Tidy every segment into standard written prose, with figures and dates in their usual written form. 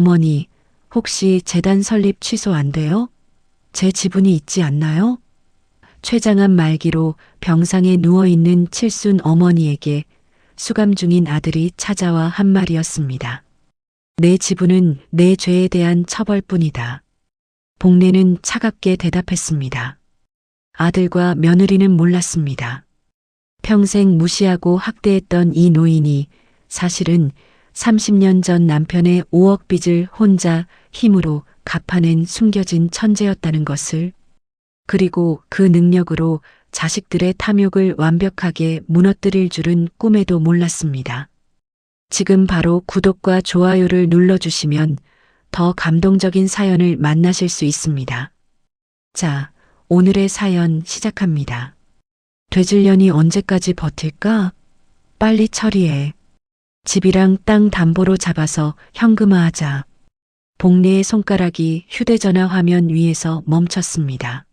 어머니, 혹시 재단 설립 취소 안 돼요? 제 지분이 있지 않나요? 췌장암 말기로 병상에 누워있는 칠순 어머니에게 수감 중인 아들이 찾아와 한 말이었습니다. 내 지분은 내 죄에 대한 처벌뿐이다. 복례는 차갑게 대답했습니다. 아들과 며느리는 몰랐습니다. 평생 무시하고 학대했던 이 노인이 사실은 30년 전 남편의 5억 빚을 혼자 힘으로 갚아낸 숨겨진 천재였다는 것을, 그리고 그 능력으로 자식들의 탐욕을 완벽하게 무너뜨릴 줄은 꿈에도 몰랐습니다. 지금 바로 구독과 좋아요를 눌러주시면 더 감동적인 사연을 만나실 수 있습니다. 자, 오늘의 사연 시작합니다. 되질련이 언제까지 버틸까? 빨리 처리해. 집이랑 땅 담보로 잡아서 현금화하자. 복례의 손가락이 휴대전화 화면 위에서 멈췄습니다.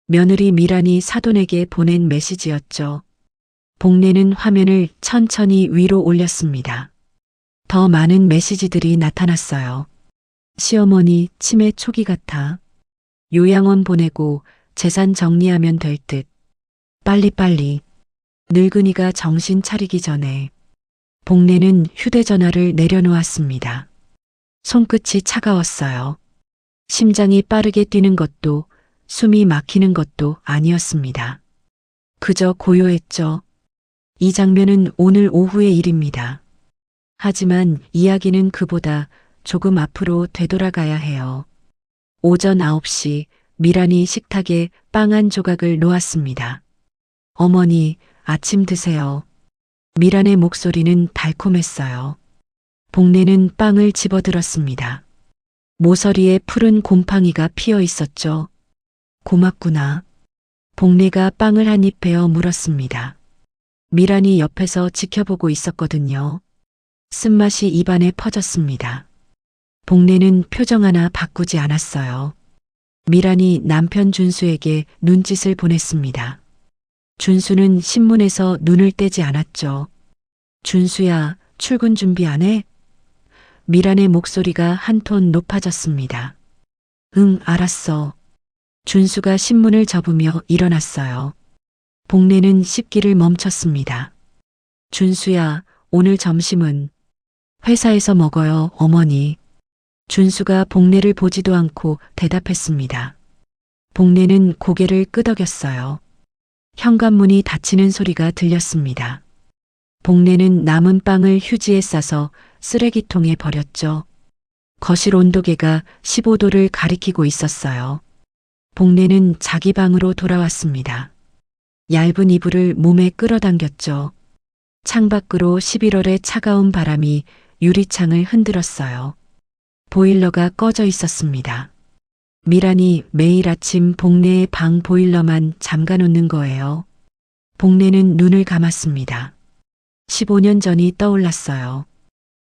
며느리 미란이 사돈에게 보낸 메시지였죠. 복례는 화면을 천천히 위로 올렸습니다. 더 많은 메시지들이 나타났어요. 시어머니 치매 초기 같아. 요양원 보내고 재산 정리하면 될 듯. 빨리빨리. 늙은이가 정신 차리기 전에. 복례는 휴대전화를 내려놓았습니다. 손끝이 차가웠어요. 심장이 빠르게 뛰는 것도 숨이 막히는 것도 아니었습니다. 그저 고요했죠. 이 장면은 오늘 오후의 일입니다. 하지만 이야기는 그보다 조금 앞으로 되돌아가야 해요. 오전 9시 미란이 식탁에 빵 한 조각을 놓았습니다. 어머니, 아침 드세요. 미란의 목소리는 달콤했어요. 복례는 빵을 집어들었습니다. 모서리에 푸른 곰팡이가 피어 있었죠. 고맙구나. 복례가 빵을 한 입 베어 물었습니다. 미란이 옆에서 지켜보고 있었거든요. 쓴맛이 입안에 퍼졌습니다. 복례는 표정 하나 바꾸지 않았어요. 미란이 남편 준수에게 눈짓을 보냈습니다. 준수는 신문에서 눈을 떼지 않았죠. 준수야, 출근 준비 안 해? 미란의 목소리가 한 톤 높아졌습니다. 응, 알았어. 준수가 신문을 접으며 일어났어요. 복례는 씹기를 멈췄습니다. 준수야, 오늘 점심은 회사에서 먹어요, 어머니. 준수가 복례를 보지도 않고 대답했습니다. 복례는 고개를 끄덕였어요. 현관문이 닫히는 소리가 들렸습니다. 복례는 남은 빵을 휴지에 싸서 쓰레기통에 버렸죠. 거실 온도계가 15도를 가리키고 있었어요. 복례는 자기 방으로 돌아왔습니다. 얇은 이불을 몸에 끌어당겼죠. 창밖으로 11월의 차가운 바람이 유리창을 흔들었어요. 보일러가 꺼져 있었습니다. 미란이 매일 아침 복례의 방 보일러만 잠가놓는 거예요. 복례는 눈을 감았습니다. 15년 전이 떠올랐어요.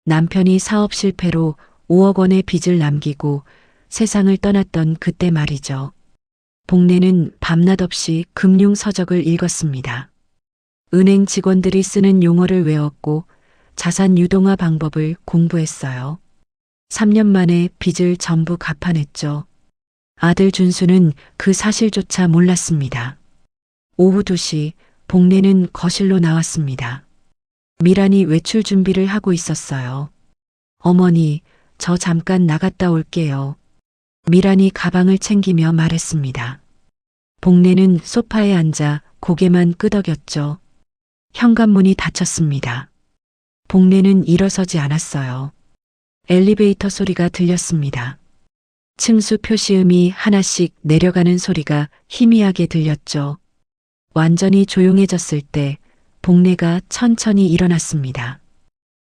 남편이 사업 실패로 5억 원의 빚을 남기고 세상을 떠났던 그때 말이죠. 복례는 밤낮 없이 금융 서적을 읽었습니다. 은행 직원들이 쓰는 용어를 외웠고 자산 유동화 방법을 공부했어요. 3년 만에 빚을 전부 갚아냈죠. 아들 준수는 그 사실조차 몰랐습니다. 오후 2시 복례는 거실로 나왔습니다. 미란이 외출 준비를 하고 있었어요. 어머니, 저 잠깐 나갔다 올게요. 미란이 가방을 챙기며 말했습니다. 복례는 소파에 앉아 고개만 끄덕였죠. 현관문이 닫혔습니다. 복례는 일어서지 않았어요. 엘리베이터 소리가 들렸습니다. 층수 표시음이 하나씩 내려가는 소리가 희미하게 들렸죠. 완전히 조용해졌을 때 복례가 천천히 일어났습니다.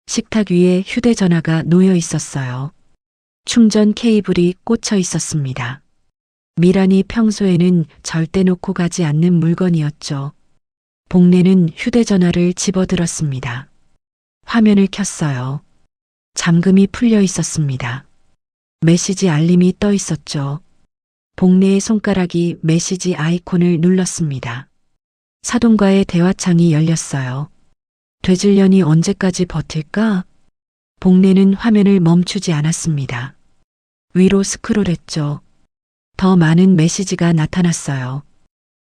식탁 위에 휴대전화가 놓여 있었어요. 충전 케이블이 꽂혀 있었습니다. 미란이 평소에는 절대 놓고 가지 않는 물건이었죠. 복례는 휴대전화를 집어들었습니다. 화면을 켰어요. 잠금이 풀려 있었습니다. 메시지 알림이 떠 있었죠. 복례의 손가락이 메시지 아이콘을 눌렀습니다. 사돈과의 대화창이 열렸어요. 되질련이 언제까지 버틸까? 복례는 화면을 멈추지 않았습니다. 위로 스크롤했죠. 더 많은 메시지가 나타났어요.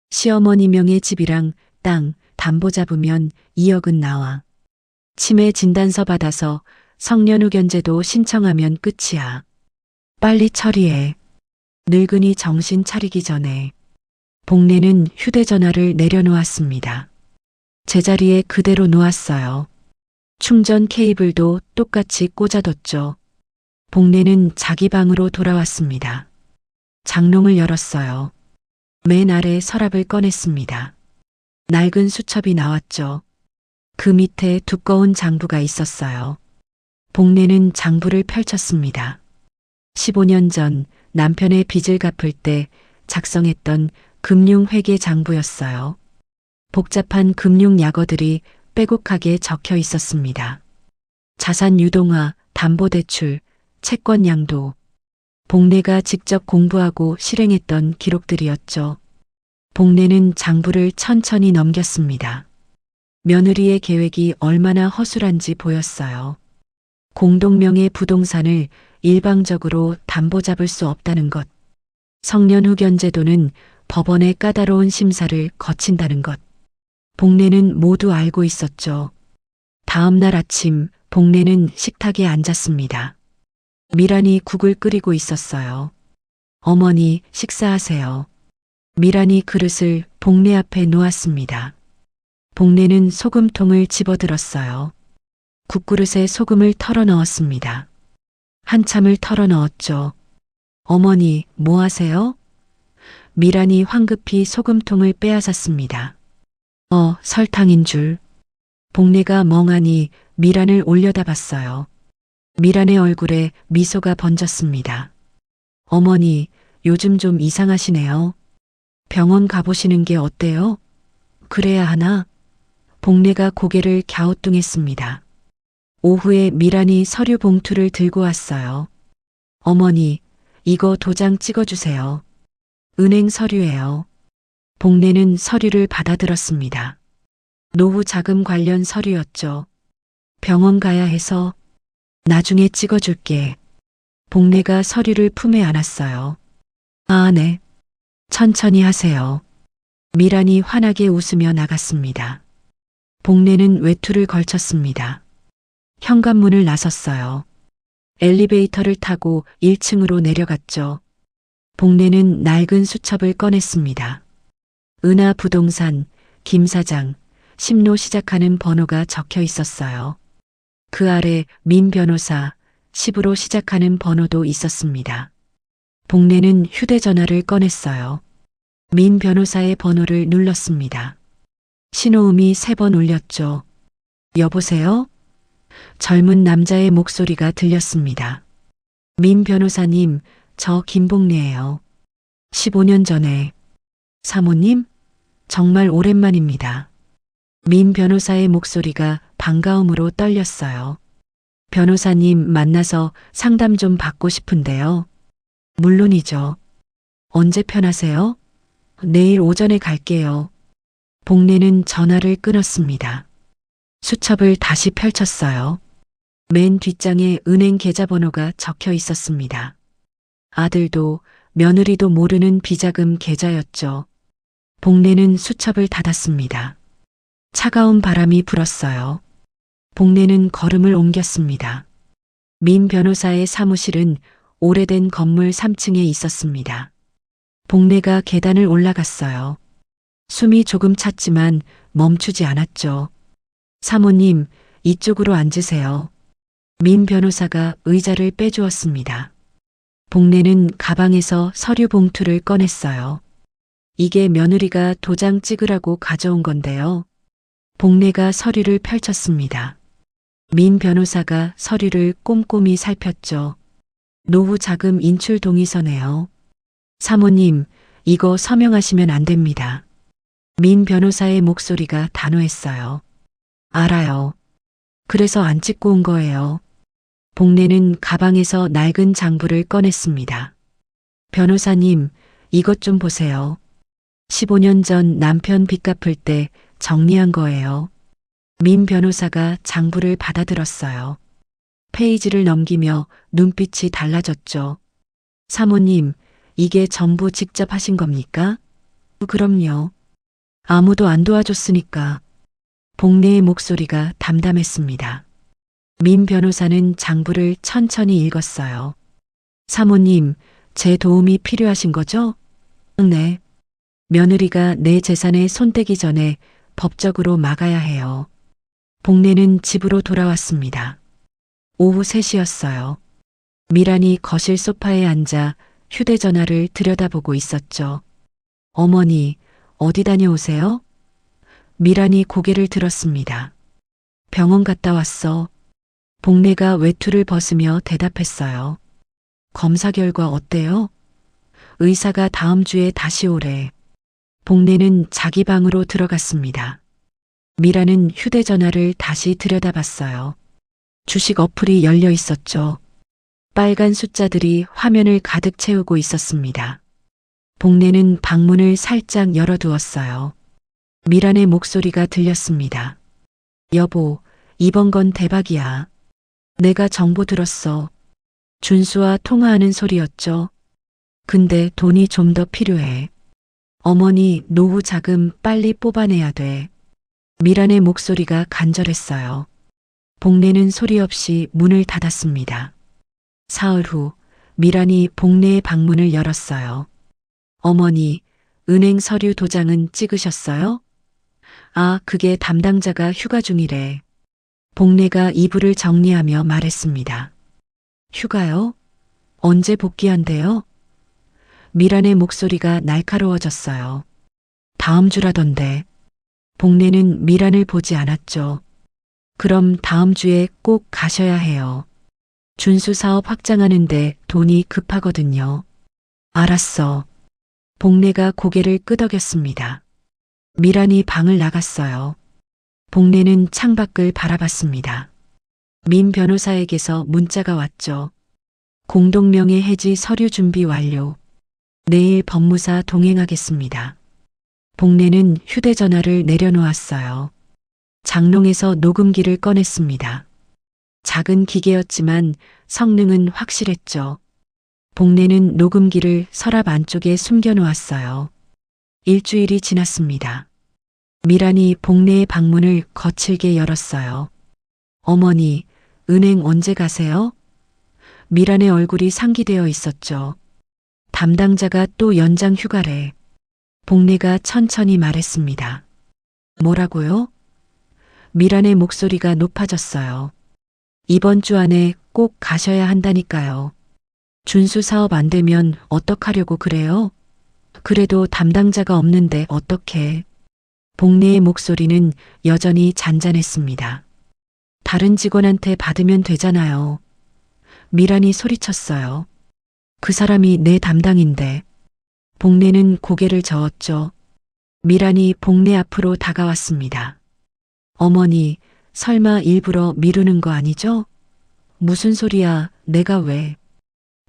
시어머니 명의 집이랑 땅, 담보 잡으면 2억은 나와. 치매 진단서 받아서 성년후 견제도 신청하면 끝이야. 빨리 처리해. 늙은이 정신 차리기 전에. 복례는 휴대전화를 내려놓았습니다. 제자리에 그대로 놓았어요. 충전 케이블도 똑같이 꽂아뒀죠. 복례는 자기 방으로 돌아왔습니다. 장롱을 열었어요. 맨 아래 서랍을 꺼냈습니다. 낡은 수첩이 나왔죠. 그 밑에 두꺼운 장부가 있었어요. 복례는 장부를 펼쳤습니다. 15년 전 남편의 빚을 갚을 때 작성했던 금융회계 장부였어요. 복잡한 금융 약어들이 빼곡하게 적혀 있었습니다. 자산 유동화, 담보대출, 채권 양도. 복례가 직접 공부하고 실행했던 기록들이었죠. 복례는 장부를 천천히 넘겼습니다. 며느리의 계획이 얼마나 허술한지 보였어요. 공동명의 부동산을 일방적으로 담보 잡을 수 없다는 것. 성년후 견제도는 법원의 까다로운 심사를 거친다는 것. 복례는 모두 알고 있었죠. 다음 날 아침 복례는 식탁에 앉았습니다. 미란이 국을 끓이고 있었어요. 어머니, 식사하세요. 미란이 그릇을 복례 앞에 놓았습니다. 복례는 소금통을 집어들었어요. 국그릇에 소금을 털어 넣었습니다. 한참을 털어 넣었죠. 어머니, 뭐 하세요? 미란이 황급히 소금통을 빼앗았습니다. 설탕인 줄. 복례가 멍하니 미란을 올려다봤어요. 미란의 얼굴에 미소가 번졌습니다. 어머니, 요즘 좀 이상하시네요. 병원 가보시는 게 어때요? 그래야 하나? 복례가 고개를 갸우뚱했습니다. 오후에 미란이 서류 봉투를 들고 왔어요. 어머니, 이거 도장 찍어주세요. 은행 서류예요. 복례는 서류를 받아들었습니다. 노후 자금 관련 서류였죠. 병원 가야 해서 나중에 찍어줄게. 복례가 서류를 품에 안았어요. 아, 네. 천천히 하세요. 미란이 환하게 웃으며 나갔습니다. 복례는 외투를 걸쳤습니다. 현관문을 나섰어요. 엘리베이터를 타고 1층으로 내려갔죠. 복례는 낡은 수첩을 꺼냈습니다. 은하 부동산, 김 사장, 10로 시작하는 번호가 적혀 있었어요. 그 아래 민 변호사, 10으로 시작하는 번호도 있었습니다. 복례는 휴대전화를 꺼냈어요. 민 변호사의 번호를 눌렀습니다. 신호음이 3번 울렸죠. 여보세요? 젊은 남자의 목소리가 들렸습니다. 민 변호사님, 저 김복례예요. 15년 전에. 사모님? 정말 오랜만입니다. 민 변호사의 목소리가 반가움으로 떨렸어요. 변호사님 만나서 상담 좀 받고 싶은데요. 물론이죠. 언제 편하세요? 내일 오전에 갈게요. 복례는 전화를 끊었습니다. 수첩을 다시 펼쳤어요. 맨 뒷장에 은행 계좌번호가 적혀 있었습니다. 아들도 며느리도 모르는 비자금 계좌였죠. 복례는 수첩을 닫았습니다. 차가운 바람이 불었어요. 복례는 걸음을 옮겼습니다. 민 변호사의 사무실은 오래된 건물 3층에 있었습니다. 복례가 계단을 올라갔어요. 숨이 조금 찼지만 멈추지 않았죠. 사모님, 이쪽으로 앉으세요. 민 변호사가 의자를 빼주었습니다. 복례는 가방에서 서류 봉투를 꺼냈어요. 이게 며느리가 도장 찍으라고 가져온 건데요. 복례가 서류를 펼쳤습니다. 민 변호사가 서류를 꼼꼼히 살폈죠. 노후 자금 인출 동의서네요. 사모님, 이거 서명하시면 안 됩니다. 민 변호사의 목소리가 단호했어요. 알아요. 그래서 안 찍고 온 거예요. 복례는 가방에서 낡은 장부를 꺼냈습니다. 변호사님, 이것 좀 보세요. 15년 전 남편 빚 갚을 때 정리한 거예요. 민 변호사가 장부를 받아들었어요. 페이지를 넘기며 눈빛이 달라졌죠. 사모님, 이게 전부 직접 하신 겁니까? 그럼요. 아무도 안 도와줬으니까. 복례의 목소리가 담담했습니다. 민 변호사는 장부를 천천히 읽었어요. 사모님, 제 도움이 필요하신 거죠? 네. 며느리가 내 재산에 손대기 전에 법적으로 막아야 해요. 복례는 집으로 돌아왔습니다. 오후 3시였어요. 미란이 거실 소파에 앉아 휴대전화를 들여다보고 있었죠. 어머니, 어디 다녀오세요? 미란이 고개를 들었습니다. 병원 갔다 왔어. 복례가 외투를 벗으며 대답했어요. 검사 결과 어때요? 의사가 다음 주에 다시 오래. 복례는 자기 방으로 들어갔습니다. 미라는 휴대전화를 다시 들여다봤어요. 주식 어플이 열려 있었죠. 빨간 숫자들이 화면을 가득 채우고 있었습니다. 복례는 방문을 살짝 열어두었어요. 미란의 목소리가 들렸습니다. 여보, 이번 건 대박이야. 내가 정보 들었어. 준수와 통화하는 소리였죠. 근데 돈이 좀 더 필요해. 어머니, 노후 자금 빨리 뽑아내야 돼. 미란의 목소리가 간절했어요. 복례는 소리 없이 문을 닫았습니다. 사흘 후 미란이 복례의 방문을 열었어요. 어머니, 은행 서류 도장은 찍으셨어요? 아, 그게 담당자가 휴가 중이래. 복례가 이불을 정리하며 말했습니다. 휴가요? 언제 복귀한대요? 미란의 목소리가 날카로워졌어요. 다음 주라던데. 복례는 미란을 보지 않았죠. 그럼 다음 주에 꼭 가셔야 해요. 준수 사업 확장하는데 돈이 급하거든요. 알았어. 복례가 고개를 끄덕였습니다. 미란이 방을 나갔어요. 복례는 창밖을 바라봤습니다. 민 변호사에게서 문자가 왔죠. 공동명의 해지 서류 준비 완료. 내일 법무사 동행하겠습니다. 복례는 휴대전화를 내려놓았어요. 장롱에서 녹음기를 꺼냈습니다. 작은 기계였지만 성능은 확실했죠. 복례는 녹음기를 서랍 안쪽에 숨겨놓았어요. 일주일이 지났습니다. 미란이 복례의 방문을 거칠게 열었어요. 어머니, 은행 언제 가세요? 미란의 얼굴이 상기되어 있었죠. 담당자가 또 연장 휴가래. 복례가 천천히 말했습니다. 뭐라고요? 미란의 목소리가 높아졌어요. 이번 주 안에 꼭 가셔야 한다니까요. 준수 사업 안 되면 어떡하려고 그래요? 그래도 담당자가 없는데 어떡해. 복례의 목소리는 여전히 잔잔했습니다. 다른 직원한테 받으면 되잖아요. 미란이 소리쳤어요. 그 사람이 내 담당인데. 복례는 고개를 저었죠. 미란이 복례 앞으로 다가왔습니다. 어머니, 설마 일부러 미루는 거 아니죠? 무슨 소리야, 내가 왜?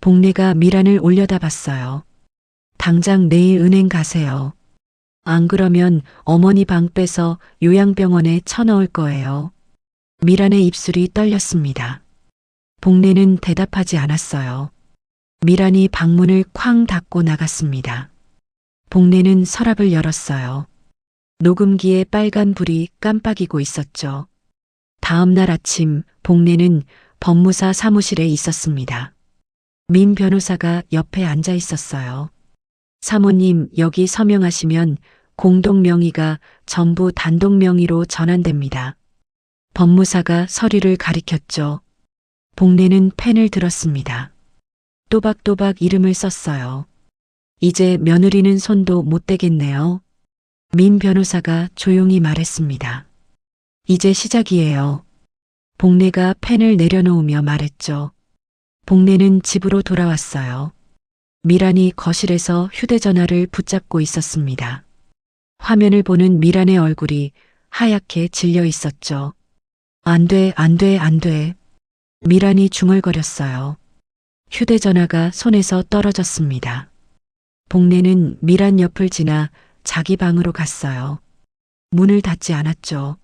복례가 미란을 올려다봤어요. 당장 내일 은행 가세요. 안 그러면 어머니 방 빼서 요양병원에 쳐넣을 거예요. 미란의 입술이 떨렸습니다. 복례는 대답하지 않았어요. 미란이 방문을 쾅 닫고 나갔습니다. 복례는 서랍을 열었어요. 녹음기에 빨간 불이 깜빡이고 있었죠. 다음 날 아침 복례는 법무사 사무실에 있었습니다. 민 변호사가 옆에 앉아 있었어요. 사모님, 여기 서명하시면 공동명의가 전부 단독명의로 전환됩니다. 법무사가 서류를 가리켰죠. 복례는 펜을 들었습니다. 또박또박 이름을 썼어요. 이제 며느리는 손도 못 대겠네요. 민 변호사가 조용히 말했습니다. 이제 시작이에요. 복례가 펜을 내려놓으며 말했죠. 복례는 집으로 돌아왔어요. 미란이 거실에서 휴대전화를 붙잡고 있었습니다. 화면을 보는 미란의 얼굴이 하얗게 질려 있었죠. 안 돼, 안 돼, 안 돼. 미란이 중얼거렸어요. 휴대전화가 손에서 떨어졌습니다. 복례는 미란 옆을 지나 자기 방으로 갔어요. 문을 닫지 않았죠.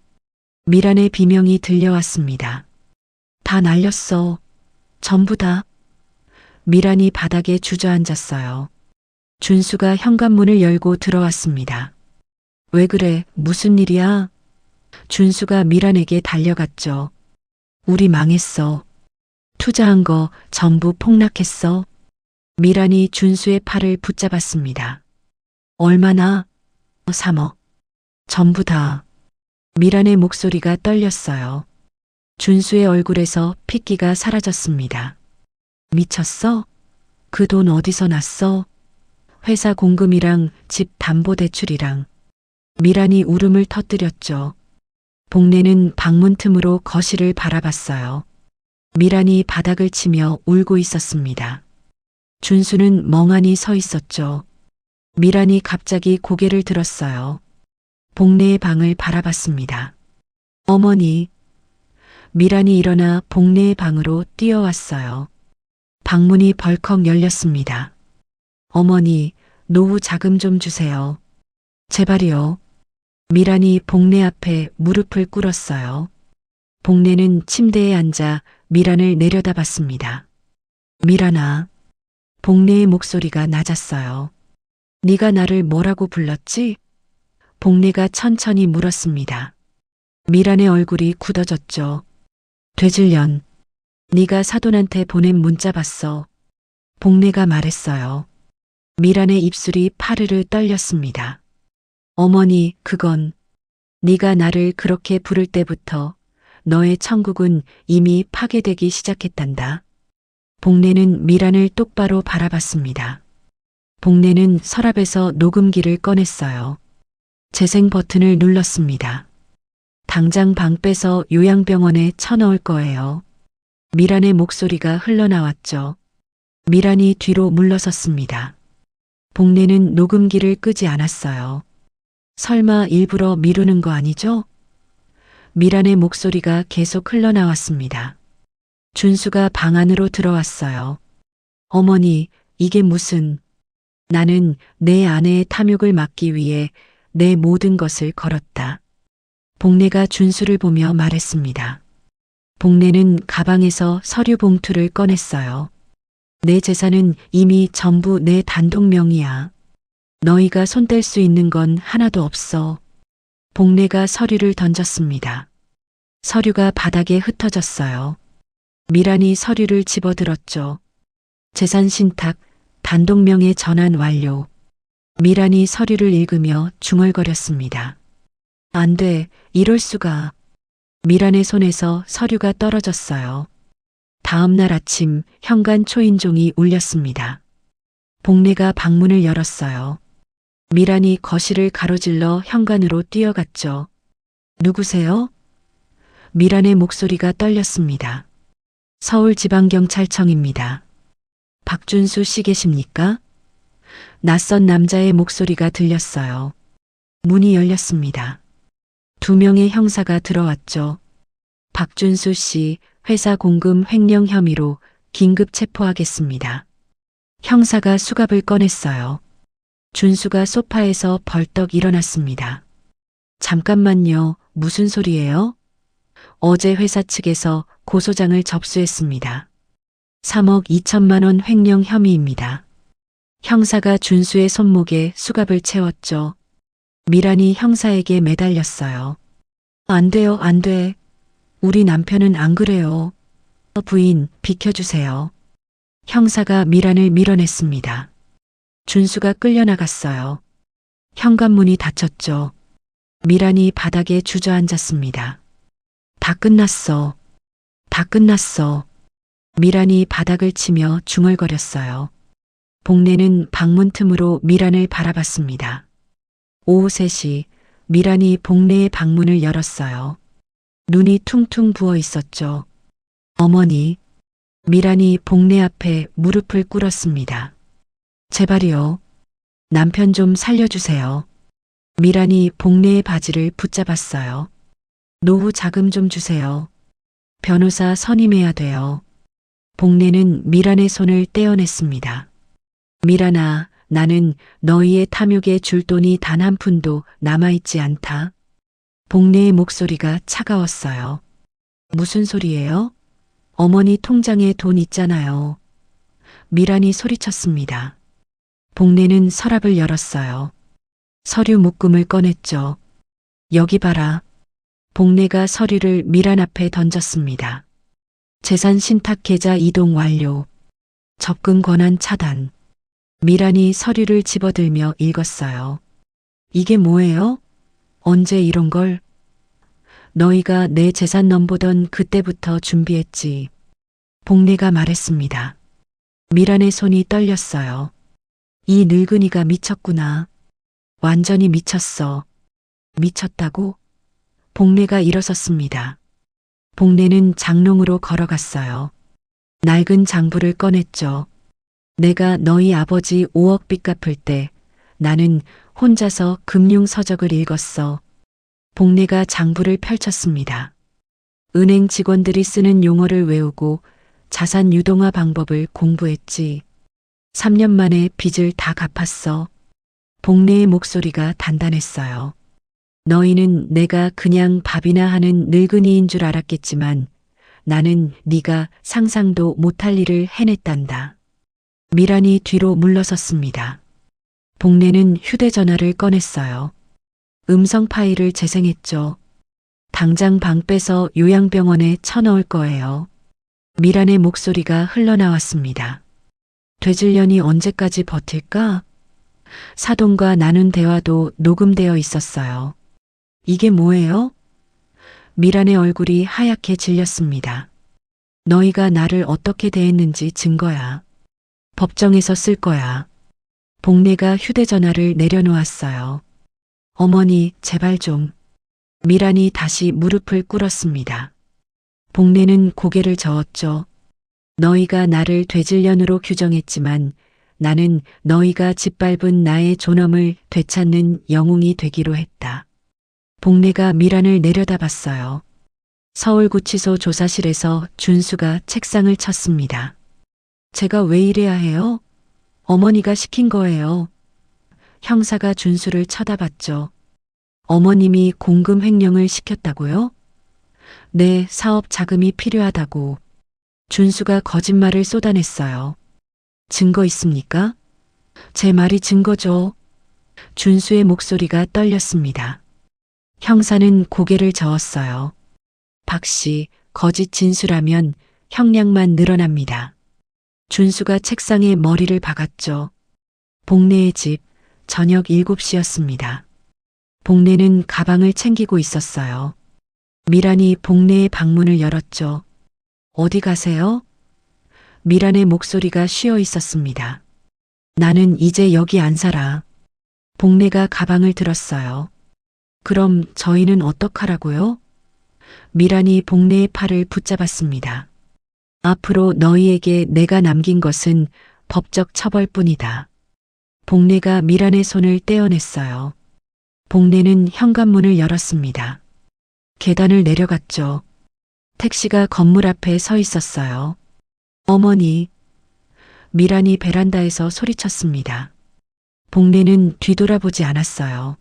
미란의 비명이 들려왔습니다. 다 날렸어. 전부 다. 미란이 바닥에 주저앉았어요. 준수가 현관문을 열고 들어왔습니다. 왜 그래? 무슨 일이야? 준수가 미란에게 달려갔죠. 우리 망했어. 투자한 거 전부 폭락했어. 미란이 준수의 팔을 붙잡았습니다. 얼마나? 3억. 전부 다. 미란의 목소리가 떨렸어요. 준수의 얼굴에서 핏기가 사라졌습니다. 미쳤어? 그 돈 어디서 났어? 회사 공금이랑 집 담보대출이랑. 미란이 울음을 터뜨렸죠. 복례는 방문 틈으로 거실을 바라봤어요. 미란이 바닥을 치며 울고 있었습니다. 준수는 멍하니 서 있었죠. 미란이 갑자기 고개를 들었어요. 복례의 방을 바라봤습니다. 어머니. 미란이 일어나 복례의 방으로 뛰어왔어요. 방문이 벌컥 열렸습니다. 어머니, 노후 자금 좀 주세요. 제발이요. 미란이 복례 앞에 무릎을 꿇었어요. 복례는 침대에 앉아 미란을 내려다봤습니다. 미란아. 복례의 목소리가 낮았어요. 네가 나를 뭐라고 불렀지? 복례가 천천히 물었습니다. 미란의 얼굴이 굳어졌죠. 되질년. 네가 사돈한테 보낸 문자 봤어. 복례가 말했어요. 미란의 입술이 파르르 떨렸습니다. 어머니, 그건 네가 나를 그렇게 부를 때부터 너의 천국은 이미 파괴되기 시작했단다. 복례는 미란을 똑바로 바라봤습니다. 복례는 서랍에서 녹음기를 꺼냈어요. 재생 버튼을 눌렀습니다. 당장 방 빼서 요양병원에 쳐넣을 거예요. 미란의 목소리가 흘러나왔죠. 미란이 뒤로 물러섰습니다. 복례는 녹음기를 끄지 않았어요. 설마 일부러 미루는 거 아니죠? 미란의 목소리가 계속 흘러나왔습니다. 준수가 방 안으로 들어왔어요. 어머니, 이게 무슨... 나는 내 아내의 탐욕을 막기 위해 내 모든 것을 걸었다. 복례가 준수를 보며 말했습니다. 복례는 가방에서 서류 봉투를 꺼냈어요. 내 재산은 이미 전부 내 단독 명의야. 너희가 손댈 수 있는 건 하나도 없어. 복례가 서류를 던졌습니다. 서류가 바닥에 흩어졌어요. 미란이 서류를 집어들었죠. 재산 신탁, 단독 명의 전환 완료. 미란이 서류를 읽으며 중얼거렸습니다. 안 돼, 이럴 수가. 미란의 손에서 서류가 떨어졌어요. 다음 날 아침 현관 초인종이 울렸습니다. 복례가 방문을 열었어요. 미란이 거실을 가로질러 현관으로 뛰어갔죠. 누구세요? 미란의 목소리가 떨렸습니다. 서울지방경찰청입니다. 박준수 씨 계십니까? 낯선 남자의 목소리가 들렸어요. 문이 열렸습니다. 2명의 형사가 들어왔죠. 박준수 씨 회사 공금 횡령 혐의로 긴급 체포하겠습니다. 형사가 수갑을 꺼냈어요. 준수가 소파에서 벌떡 일어났습니다. 잠깐만요. 무슨 소리예요? 어제 회사 측에서 고소장을 접수했습니다. 3억 2천만 원 횡령 혐의입니다. 형사가 준수의 손목에 수갑을 채웠죠. 미란이 형사에게 매달렸어요. 안 돼요, 안 돼. 우리 남편은 안 그래요. 부인, 비켜주세요. 형사가 미란을 밀어냈습니다. 준수가 끌려나갔어요. 현관문이 닫혔죠. 미란이 바닥에 주저앉았습니다. 다 끝났어. 다 끝났어. 미란이 바닥을 치며 중얼거렸어요. 복례는 방문 틈으로 미란을 바라봤습니다. 오후 3시 미란이 복례의 방문을 열었어요. 눈이 퉁퉁 부어 있었죠. 어머니. 미란이 복례 앞에 무릎을 꿇었습니다. 제발이요. 남편 좀 살려주세요. 미란이 복례의 바지를 붙잡았어요. 노후 자금 좀 주세요. 변호사 선임해야 돼요. 복례는 미란의 손을 떼어냈습니다. 미란아, 나는 너희의 탐욕에 줄 돈이 단 한 푼도 남아있지 않다. 복례의 목소리가 차가웠어요. 무슨 소리예요? 어머니 통장에 돈 있잖아요. 미란이 소리쳤습니다. 복내는 서랍을 열었어요. 서류 묶음을 꺼냈죠. 여기 봐라. 복내가 서류를 미란 앞에 던졌습니다. 재산 신탁 계좌 이동 완료. 접근 권한 차단. 미란이 서류를 집어들며 읽었어요. 이게 뭐예요? 언제 이런 걸? 너희가 내 재산 넘보던 그때부터 준비했지. 복내가 말했습니다. 미란의 손이 떨렸어요. 이 늙은이가 미쳤구나. 완전히 미쳤어. 미쳤다고? 복내가 일어섰습니다. 복내는 장롱으로 걸어갔어요. 낡은 장부를 꺼냈죠. 내가 너희 아버지 5억 빚 갚을 때 나는 혼자서 금융서적을 읽었어. 복내가 장부를 펼쳤습니다. 은행 직원들이 쓰는 용어를 외우고 자산 유동화 방법을 공부했지. 3년 만에 빚을 다 갚았어. 복내의 목소리가 단단했어요. 너희는 내가 그냥 밥이나 하는 늙은이인 줄 알았겠지만 나는 네가 상상도 못할 일을 해냈단다. 미란이 뒤로 물러섰습니다. 복내는 휴대전화를 꺼냈어요. 음성 파일을 재생했죠. 당장 방 빼서 요양병원에 쳐넣을 거예요. 미란의 목소리가 흘러나왔습니다. 되질련이 언제까지 버틸까? 사돈과 나눈 대화도 녹음되어 있었어요. 이게 뭐예요? 미란의 얼굴이 하얗게 질렸습니다. 너희가 나를 어떻게 대했는지 증거야. 법정에서 쓸 거야. 복내가 휴대전화를 내려놓았어요. 어머니, 제발 좀. 미란이 다시 무릎을 꿇었습니다. 복내는 고개를 저었죠. 너희가 나를 되질련으로 규정했지만 나는 너희가 짓밟은 나의 존엄을 되찾는 영웅이 되기로 했다. 복내가 미란을 내려다봤어요. 서울구치소 조사실에서 준수가 책상을 쳤습니다. 제가 왜 이래야 해요? 어머니가 시킨 거예요. 형사가 준수를 쳐다봤죠. 어머님이 공금 횡령을 시켰다고요? 네, 사업 자금이 필요하다고. 준수가 거짓말을 쏟아냈어요. 증거 있습니까? 제 말이 증거죠. 준수의 목소리가 떨렸습니다. 형사는 고개를 저었어요. 박 씨, 거짓 진술하면 형량만 늘어납니다. 준수가 책상에 머리를 박았죠. 복내의 집, 저녁 7시였습니다. 복내는 가방을 챙기고 있었어요. 미란이 복내의 방문을 열었죠. 어디 가세요? 미란의 목소리가 쉬어 있었습니다. 나는 이제 여기 안 살아. 복내가 가방을 들었어요. 그럼 저희는 어떡하라고요? 미란이 복내의 팔을 붙잡았습니다. 앞으로 너희에게 내가 남긴 것은 법적 처벌뿐이다. 복내가 미란의 손을 떼어냈어요. 복내는 현관문을 열었습니다. 계단을 내려갔죠. 택시가 건물 앞에 서 있었어요. 어머니. 미란이 베란다에서 소리쳤습니다. 복내는 뒤돌아보지 않았어요.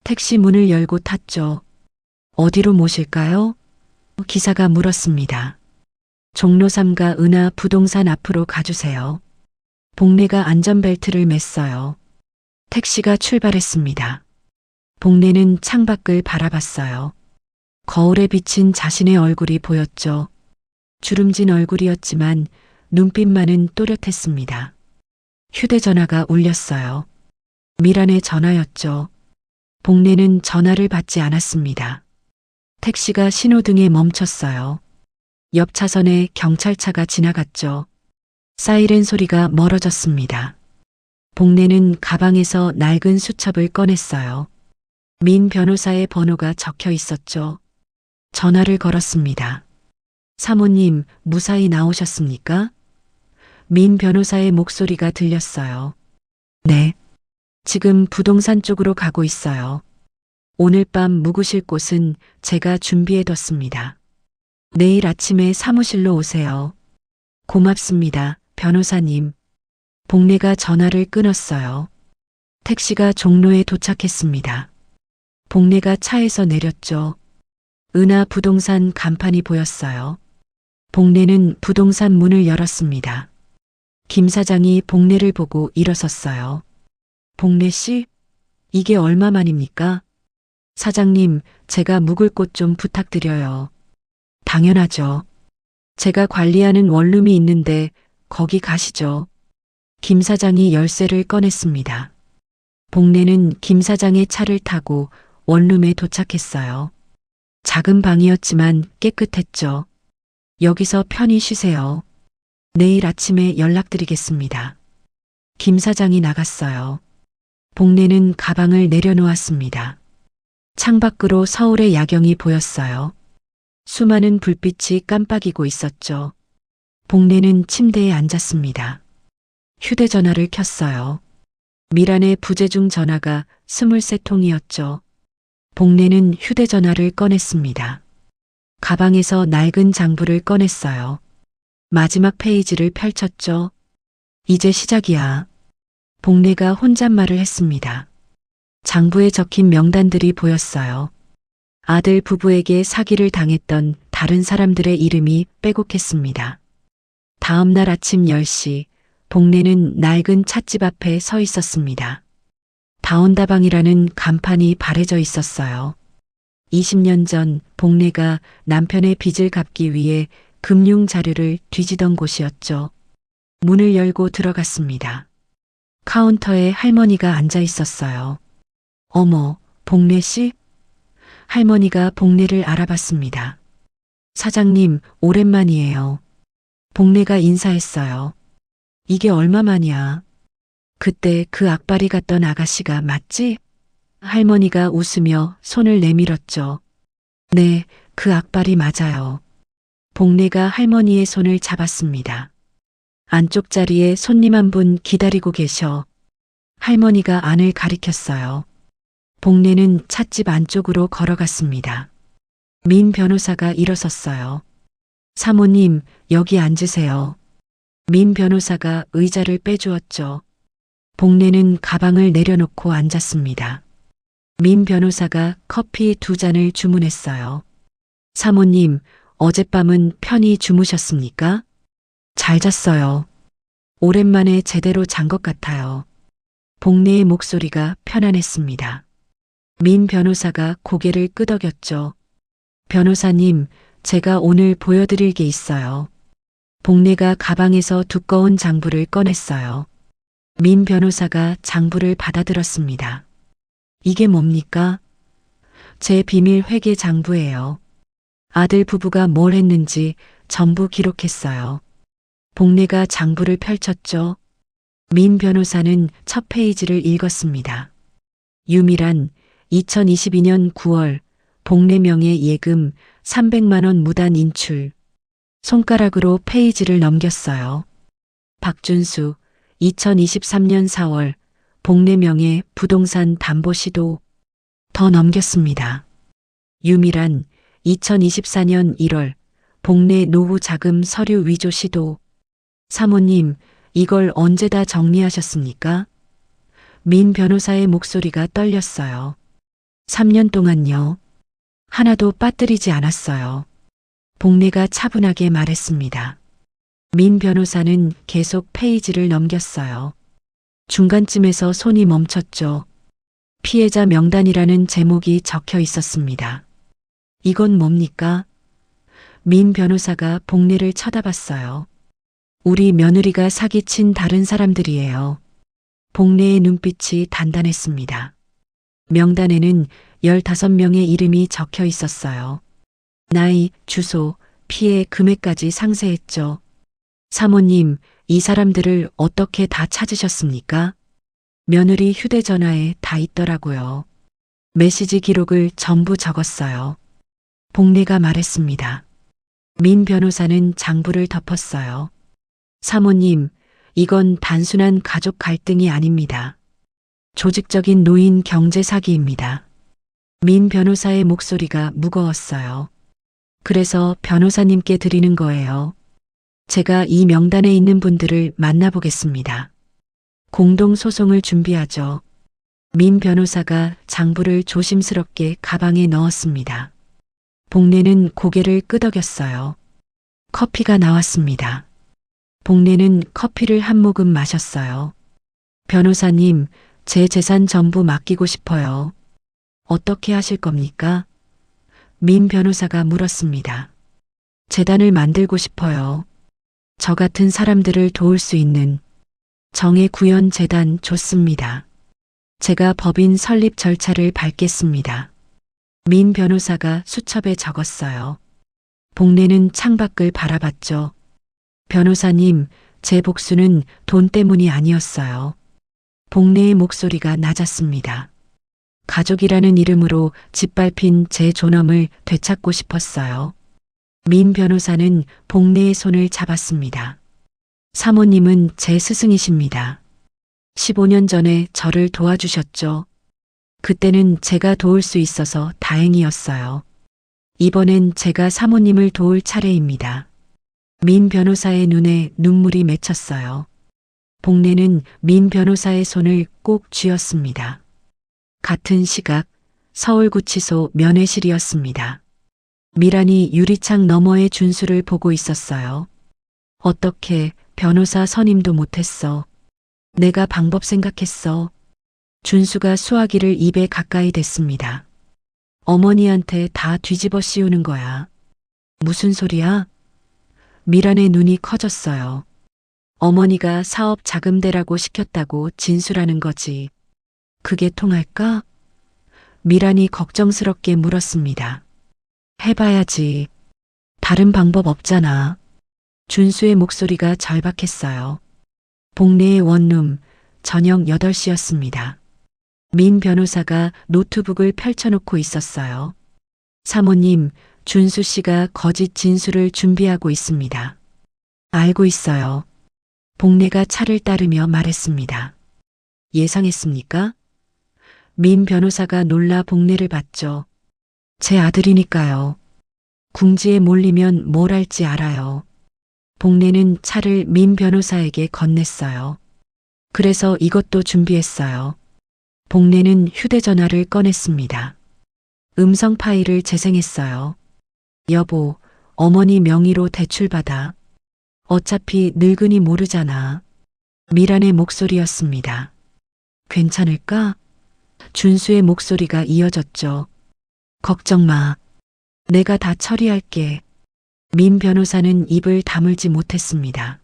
택시 문을 열고 탔죠. 어디로 모실까요? 기사가 물었습니다. 종로 3가 은하 부동산 앞으로 가주세요. 복내가 안전벨트를 맸어요. 택시가 출발했습니다. 복내는 창밖을 바라봤어요. 거울에 비친 자신의 얼굴이 보였죠. 주름진 얼굴이었지만 눈빛만은 또렷했습니다. 휴대전화가 울렸어요. 미란의 전화였죠. 복내는 전화를 받지 않았습니다. 택시가 신호등에 멈췄어요. 옆 차선에 경찰차가 지나갔죠. 사이렌 소리가 멀어졌습니다. 복내는 가방에서 낡은 수첩을 꺼냈어요. 민 변호사의 번호가 적혀 있었죠. 전화를 걸었습니다. 사모님, 무사히 나오셨습니까? 민 변호사의 목소리가 들렸어요. 네. 지금 부동산 쪽으로 가고 있어요. 오늘 밤 묵으실 곳은 제가 준비해뒀습니다. 내일 아침에 사무실로 오세요. 고맙습니다, 변호사님. 복내가 전화를 끊었어요. 택시가 종로에 도착했습니다. 복내가 차에서 내렸죠. 은하 부동산 간판이 보였어요. 복례는 부동산 문을 열었습니다. 김 사장이 복례를 보고 일어섰어요. 복례 씨? 이게 얼마만입니까? 사장님, 제가 묵을 곳 좀 부탁드려요. 당연하죠. 제가 관리하는 원룸이 있는데 거기 가시죠. 김 사장이 열쇠를 꺼냈습니다. 복례는 김 사장의 차를 타고 원룸에 도착했어요. 작은 방이었지만 깨끗했죠. 여기서 편히 쉬세요. 내일 아침에 연락드리겠습니다. 김 사장이 나갔어요. 복례는 가방을 내려놓았습니다. 창밖으로 서울의 야경이 보였어요. 수많은 불빛이 깜빡이고 있었죠. 복례는 침대에 앉았습니다. 휴대전화를 켰어요. 미란의 부재중 전화가 23통이었죠. 복례는 휴대전화를 꺼냈습니다. 가방에서 낡은 장부를 꺼냈어요. 마지막 페이지를 펼쳤죠. 이제 시작이야. 복례가 혼잣말을 했습니다. 장부에 적힌 명단들이 보였어요. 아들 부부에게 사기를 당했던 다른 사람들의 이름이 빼곡했습니다. 다음 날 아침 10시, 복례는 낡은 찻집 앞에 서 있었습니다. 다온다방이라는 간판이 바래져 있었어요. 20년 전 복례가 남편의 빚을 갚기 위해 금융 자료를 뒤지던 곳이었죠. 문을 열고 들어갔습니다. 카운터에 할머니가 앉아 있었어요. 어머, 복례 씨? 할머니가 복례를 알아봤습니다. 사장님, 오랜만이에요. 복례가 인사했어요. 이게 얼마만이야? 그때 그 악바리 같던 아가씨가 맞지? 할머니가 웃으며 손을 내밀었죠. 네, 그 악바리 맞아요. 복례가 할머니의 손을 잡았습니다. 안쪽 자리에 손님 한 분 기다리고 계셔. 할머니가 안을 가리켰어요. 복례는 찻집 안쪽으로 걸어갔습니다. 민 변호사가 일어섰어요. 사모님, 여기 앉으세요. 민 변호사가 의자를 빼주었죠. 복례는 가방을 내려놓고 앉았습니다. 민 변호사가 커피 2잔을 주문했어요. 사모님, 어젯밤은 편히 주무셨습니까? 잘 잤어요. 오랜만에 제대로 잔 것 같아요. 복례의 목소리가 편안했습니다. 민 변호사가 고개를 끄덕였죠. 변호사님, 제가 오늘 보여드릴 게 있어요. 복례가 가방에서 두꺼운 장부를 꺼냈어요. 민 변호사가 장부를 받아들었습니다. 이게 뭡니까? 제 비밀 회계 장부예요. 아들 부부가 뭘 했는지 전부 기록했어요. 복례가 장부를 펼쳤죠. 민 변호사는 첫 페이지를 읽었습니다. 유미란 2022년 9월 복례 명의 예금 300만 원 무단 인출. 손가락으로 페이지를 넘겼어요. 박준수 2023년 4월 복례 명의 부동산 담보 시도. 더 넘겼습니다. 유미란 2024년 1월 복례 노후 자금 서류 위조 시도. 사모님, 이걸 언제 다 정리하셨습니까? 민 변호사의 목소리가 떨렸어요. 3년 동안요. 하나도 빠뜨리지 않았어요. 복례가 차분하게 말했습니다. 민 변호사는 계속 페이지를 넘겼어요. 중간쯤에서 손이 멈췄죠. 피해자 명단이라는 제목이 적혀 있었습니다. 이건 뭡니까? 민 변호사가 복례를 쳐다봤어요. 우리 며느리가 사기친 다른 사람들이에요. 복례의 눈빛이 단단했습니다. 명단에는 15명의 이름이 적혀 있었어요. 나이, 주소, 피해 금액까지 상세했죠. 사모님, 이 사람들을 어떻게 다 찾으셨습니까? 며느리 휴대전화에 다 있더라고요. 메시지 기록을 전부 적었어요. 복례가 말했습니다. 민 변호사는 장부를 덮었어요. 사모님, 이건 단순한 가족 갈등이 아닙니다. 조직적인 노인 경제 사기입니다. 민 변호사의 목소리가 무거웠어요. 그래서 변호사님께 드리는 거예요. 제가 이 명단에 있는 분들을 만나보겠습니다. 공동소송을 준비하죠. 민 변호사가 장부를 조심스럽게 가방에 넣었습니다. 복례는 고개를 끄덕였어요. 커피가 나왔습니다. 복례는 커피를 한 모금 마셨어요. 변호사님, 제 재산 전부 맡기고 싶어요. 어떻게 하실 겁니까? 민 변호사가 물었습니다. 재단을 만들고 싶어요. 저 같은 사람들을 도울 수 있는 정의 구현 재단 좋습니다. 제가 법인 설립 절차를 밟겠습니다. 민 변호사가 수첩에 적었어요. 복례는 창밖을 바라봤죠. 변호사님, 제 복수는 돈 때문이 아니었어요. 복례의 목소리가 낮았습니다. 가족이라는 이름으로 짓밟힌 제 존엄을 되찾고 싶었어요. 민 변호사는 복례의 손을 잡았습니다. 사모님은 제 스승이십니다. 15년 전에 저를 도와주셨죠. 그때는 제가 도울 수 있어서 다행이었어요. 이번엔 제가 사모님을 도울 차례입니다. 민 변호사의 눈에 눈물이 맺혔어요. 복례는 민 변호사의 손을 꼭 쥐었습니다. 같은 시각 서울구치소 면회실이었습니다. 미란이 유리창 너머의 준수를 보고 있었어요. 어떻게 변호사 선임도 못했어. 내가 방법 생각했어. 준수가 수화기를 입에 가까이 댔습니다. 어머니한테 다 뒤집어 씌우는 거야. 무슨 소리야? 미란의 눈이 커졌어요. 어머니가 사업 자금대라고 시켰다고 진술하는 거지. 그게 통할까? 미란이 걱정스럽게 물었습니다. 해봐야지. 다른 방법 없잖아. 준수의 목소리가 절박했어요. 복례의 원룸, 저녁 8시였습니다. 민 변호사가 노트북을 펼쳐놓고 있었어요. 사모님, 준수 씨가 거짓 진술을 준비하고 있습니다. 알고 있어요. 복례가 차를 따르며 말했습니다. 예상했습니까? 민 변호사가 놀라 복례를 봤죠. 제 아들이니까요. 궁지에 몰리면 뭘 할지 알아요. 복례는 차를 민 변호사에게 건넸어요. 그래서 이것도 준비했어요. 복례는 휴대전화를 꺼냈습니다. 음성 파일을 재생했어요. 여보, 어머니 명의로 대출받아. 어차피 늙은이 모르잖아. 미란의 목소리였습니다. 괜찮을까? 준수의 목소리가 이어졌죠. 걱정 마. 내가 다 처리할게. 민 변호사는 입을 다물지 못했습니다.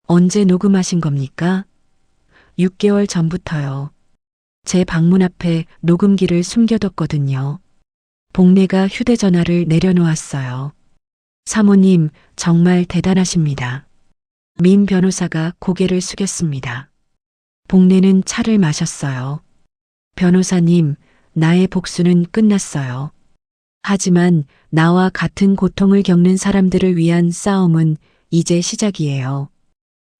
언제 녹음하신 겁니까? 6개월 전부터요. 제 방문 앞에 녹음기를 숨겨뒀거든요. 복례가 휴대전화를 내려놓았어요. 사모님, 정말 대단하십니다. 민 변호사가 고개를 숙였습니다. 복례는 차를 마셨어요. 변호사님, 나의 복수는 끝났어요. 하지만 나와 같은 고통을 겪는 사람들을 위한 싸움은 이제 시작이에요.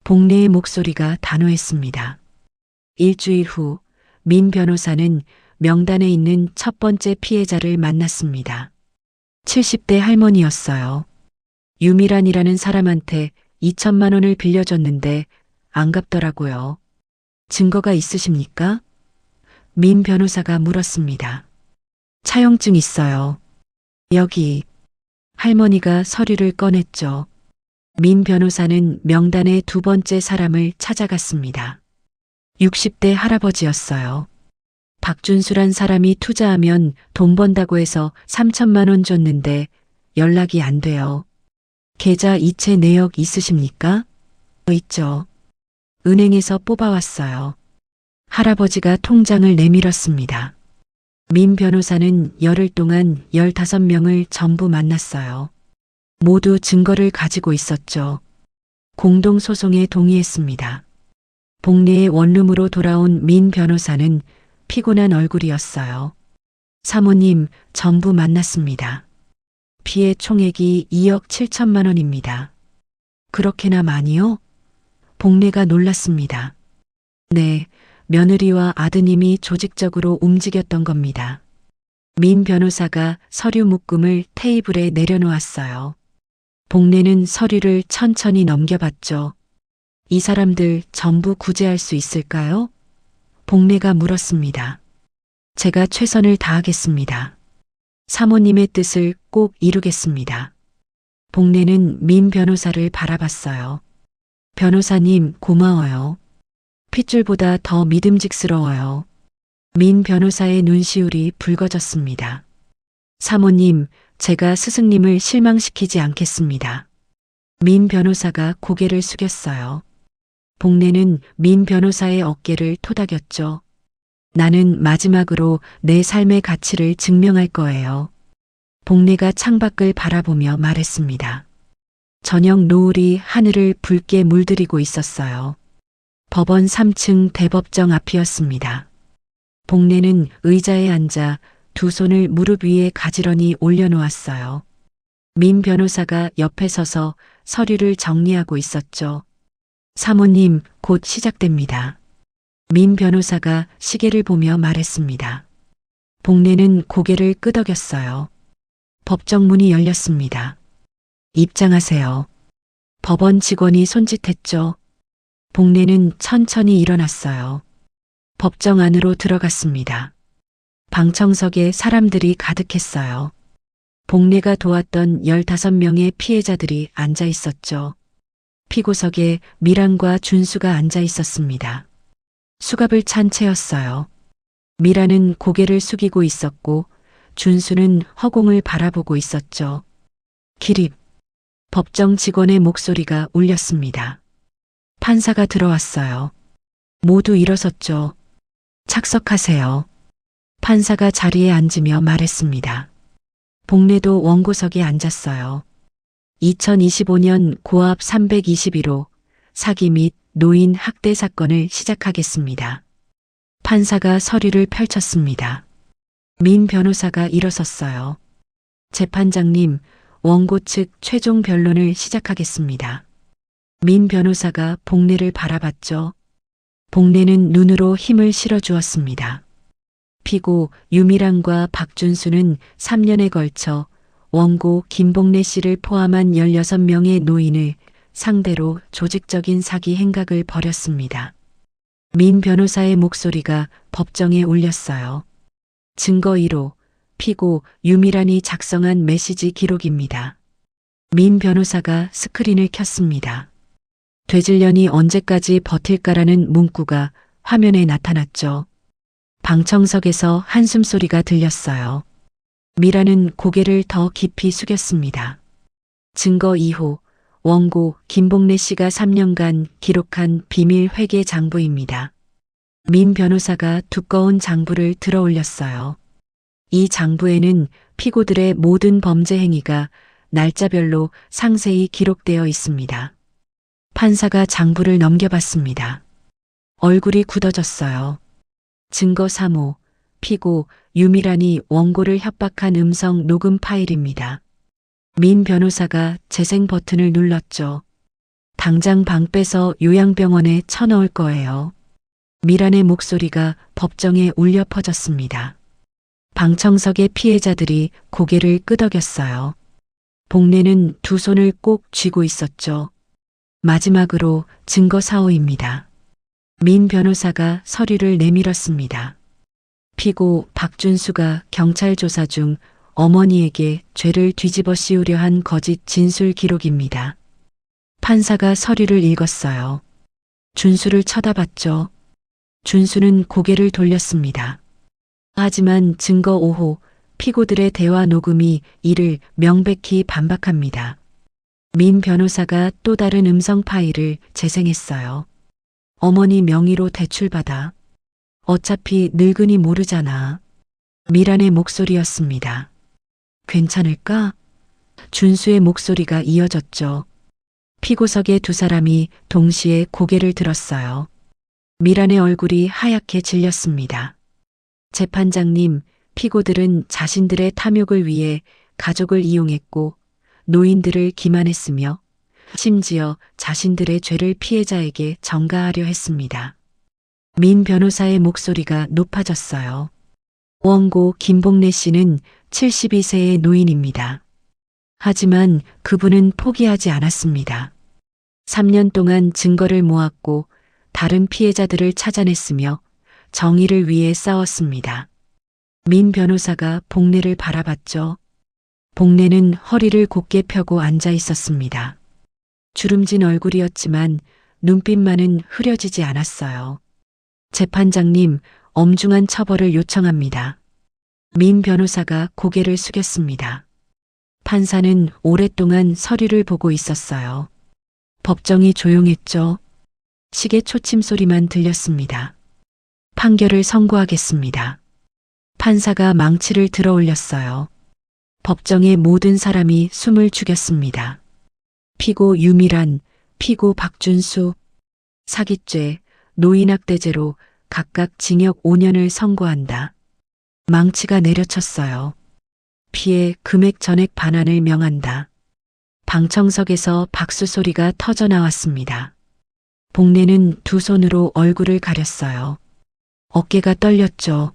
복례의 목소리가 단호했습니다. 일주일 후, 민 변호사는 명단에 있는 첫 번째 피해자를 만났습니다. 70대 할머니였어요. 유미란이라는 사람한테 2천만 원을 빌려줬는데 안 갚더라고요. 증거가 있으십니까? 민 변호사가 물었습니다. 차용증 있어요. 여기. 할머니가 서류를 꺼냈죠. 민 변호사는 명단의 두 번째 사람을 찾아갔습니다. 60대 할아버지였어요. 박준수란 사람이 투자하면 돈 번다고 해서 3천만 원 줬는데 연락이 안 돼요. 계좌 이체 내역 있으십니까? 있죠. 은행에서 뽑아왔어요. 할아버지가 통장을 내밀었습니다. 민 변호사는 열흘 동안 15명을 전부 만났어요. 모두 증거를 가지고 있었죠. 공동소송에 동의했습니다. 복례의 원룸으로 돌아온 민 변호사는 피곤한 얼굴이었어요. 사모님, 전부 만났습니다. 피해 총액이 2억 7천만 원입니다. 그렇게나 많이요? 복례가 놀랐습니다. 네, 며느리와 아드님이 조직적으로 움직였던 겁니다. 민 변호사가 서류 묶음을 테이블에 내려놓았어요. 복례는 서류를 천천히 넘겨봤죠. 이 사람들 전부 구제할 수 있을까요? 복례가 물었습니다. 제가 최선을 다하겠습니다. 사모님의 뜻을 꼭 이루겠습니다. 복례는 민 변호사를 바라봤어요. 변호사님, 고마워요. 핏줄보다 더 믿음직스러워요. 민 변호사의 눈시울이 붉어졌습니다. 사모님, 제가 스승님을 실망시키지 않겠습니다. 민 변호사가 고개를 숙였어요. 복례는 민 변호사의 어깨를 토닥였죠. 나는 마지막으로 내 삶의 가치를 증명할 거예요. 복례가 창밖을 바라보며 말했습니다. 저녁 노을이 하늘을 붉게 물들이고 있었어요. 법원 3층 대법정 앞이었습니다. 복례는 의자에 앉아 두 손을 무릎 위에 가지런히 올려놓았어요. 민 변호사가 옆에 서서 서류를 정리하고 있었죠. 사모님, 곧 시작됩니다. 민 변호사가 시계를 보며 말했습니다. 복례는 고개를 끄덕였어요. 법정 문이 열렸습니다. 입장하세요. 법원 직원이 손짓했죠. 복례는 천천히 일어났어요. 법정 안으로 들어갔습니다. 방청석에 사람들이 가득했어요. 복례가 도왔던 15명의 피해자들이 앉아 있었죠. 피고석에 미란과 준수가 앉아 있었습니다. 수갑을 찬 채였어요. 미란은 고개를 숙이고 있었고 준수는 허공을 바라보고 있었죠. 기립. 법정 직원의 목소리가 울렸습니다. 판사가 들어왔어요. 모두 일어섰죠. 착석하세요. 판사가 자리에 앉으며 말했습니다. 복례도 원고석에 앉았어요. 2025년 고압 321호 사기 및 노인 학대 사건을 시작하겠습니다. 판사가 서류를 펼쳤습니다. 민 변호사가 일어섰어요. 재판장님, 원고 측 최종 변론을 시작하겠습니다. 민 변호사가 복례를 바라봤죠. 복례는 눈으로 힘을 실어주었습니다. 피고 유미란과 박준수는 3년에 걸쳐 원고 김복례 씨를 포함한 16명의 노인을 상대로 조직적인 사기 행각을 벌였습니다. 민 변호사의 목소리가 법정에 울렸어요. 증거 1호, 피고 유미란이 작성한 메시지 기록입니다. 민 변호사가 스크린을 켰습니다. 되질련이 언제까지 버틸까라는 문구가 화면에 나타났죠. 방청석에서 한숨소리가 들렸어요. 미라는 고개를 더 깊이 숙였습니다. 증거 2호, 원고 김복례 씨가 3년간 기록한 비밀 회계 장부입니다. 민 변호사가 두꺼운 장부를 들어 올렸어요. 이 장부에는 피고들의 모든 범죄 행위가 날짜별로 상세히 기록되어 있습니다. 판사가 장부를 넘겨봤습니다. 얼굴이 굳어졌어요. 증거 3호, 피고 유미란이 원고를 협박한 음성 녹음 파일입니다. 민 변호사가 재생 버튼을 눌렀죠. 당장 방 빼서 요양병원에 쳐넣을 거예요. 미란의 목소리가 법정에 울려 퍼졌습니다. 방청석의 피해자들이 고개를 끄덕였어요. 복례는 두 손을 꼭 쥐고 있었죠. 마지막으로 증거 4호입니다. 민 변호사가 서류를 내밀었습니다. 피고 박준수가 경찰 조사 중 어머니에게 죄를 뒤집어 씌우려 한 거짓 진술 기록입니다. 판사가 서류를 읽었어요. 준수를 쳐다봤죠. 준수는 고개를 돌렸습니다. 하지만 증거 5호, 피고들의 대화 녹음이 이를 명백히 반박합니다. 민 변호사가 또 다른 음성 파일을 재생했어요. 어머니 명의로 대출받아. 어차피 늙은이 모르잖아. 미란의 목소리였습니다. 괜찮을까? 준수의 목소리가 이어졌죠. 피고석의 두 사람이 동시에 고개를 들었어요. 미란의 얼굴이 하얗게 질렸습니다. 재판장님, 피고들은 자신들의 탐욕을 위해 가족을 이용했고 노인들을 기만했으며 심지어 자신들의 죄를 피해자에게 전가하려 했습니다. 민 변호사의 목소리가 높아졌어요. 원고 김복례 씨는 72세의 노인입니다. 하지만 그분은 포기하지 않았습니다. 3년 동안 증거를 모았고 다른 피해자들을 찾아냈으며 정의를 위해 싸웠습니다. 민 변호사가 복례를 바라봤죠. 복례는 허리를 곧게 펴고 앉아 있었습니다. 주름진 얼굴이었지만 눈빛만은 흐려지지 않았어요. 재판장님, 엄중한 처벌을 요청합니다. 민 변호사가 고개를 숙였습니다. 판사는 오랫동안 서류를 보고 있었어요. 법정이 조용했죠. 시계 초침 소리만 들렸습니다. 판결을 선고하겠습니다. 판사가 망치를 들어 올렸어요. 법정의 모든 사람이 숨을 죽였습니다. 피고 유미란, 피고 박준수, 사기죄, 노인학대죄로 각각 징역 5년을 선고한다. 망치가 내려쳤어요. 피해 금액 전액 반환을 명한다. 방청석에서 박수 소리가 터져 나왔습니다. 복례는 두 손으로 얼굴을 가렸어요. 어깨가 떨렸죠.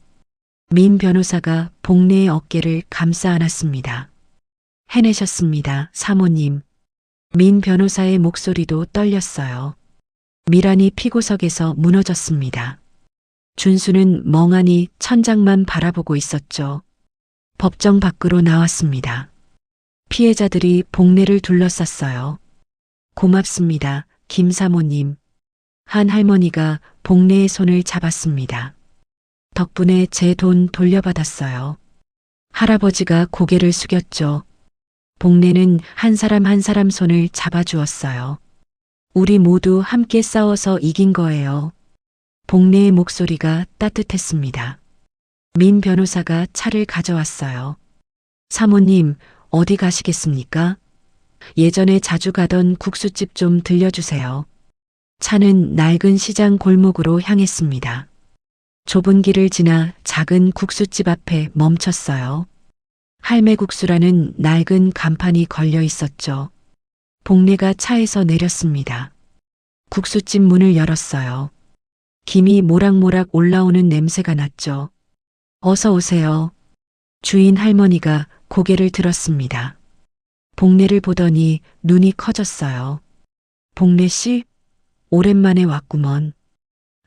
민 변호사가 복례의 어깨를 감싸 안았습니다. 해내셨습니다, 사모님. 민 변호사의 목소리도 떨렸어요. 미란이 피고석에서 무너졌습니다. 준수는 멍하니 천장만 바라보고 있었죠. 법정 밖으로 나왔습니다. 피해자들이 복례를 둘러쌌어요. 고맙습니다, 김 사모님. 한 할머니가 복례의 손을 잡았습니다. 덕분에 제 돈 돌려받았어요. 할아버지가 고개를 숙였죠. 복례는 한 사람 한 사람 손을 잡아주었어요. 우리 모두 함께 싸워서 이긴 거예요. 복례의 목소리가 따뜻했습니다. 민 변호사가 차를 가져왔어요. 사모님, 어디 가시겠습니까? 예전에 자주 가던 국수집 좀 들려주세요. 차는 낡은 시장 골목으로 향했습니다. 좁은 길을 지나 작은 국수집 앞에 멈췄어요. 할매국수라는 낡은 간판이 걸려 있었죠. 복례가 차에서 내렸습니다. 국수집 문을 열었어요. 김이 모락모락 올라오는 냄새가 났죠. 어서 오세요. 주인 할머니가 고개를 들었습니다. 복례를 보더니 눈이 커졌어요. 복례 씨? 오랜만에 왔구먼.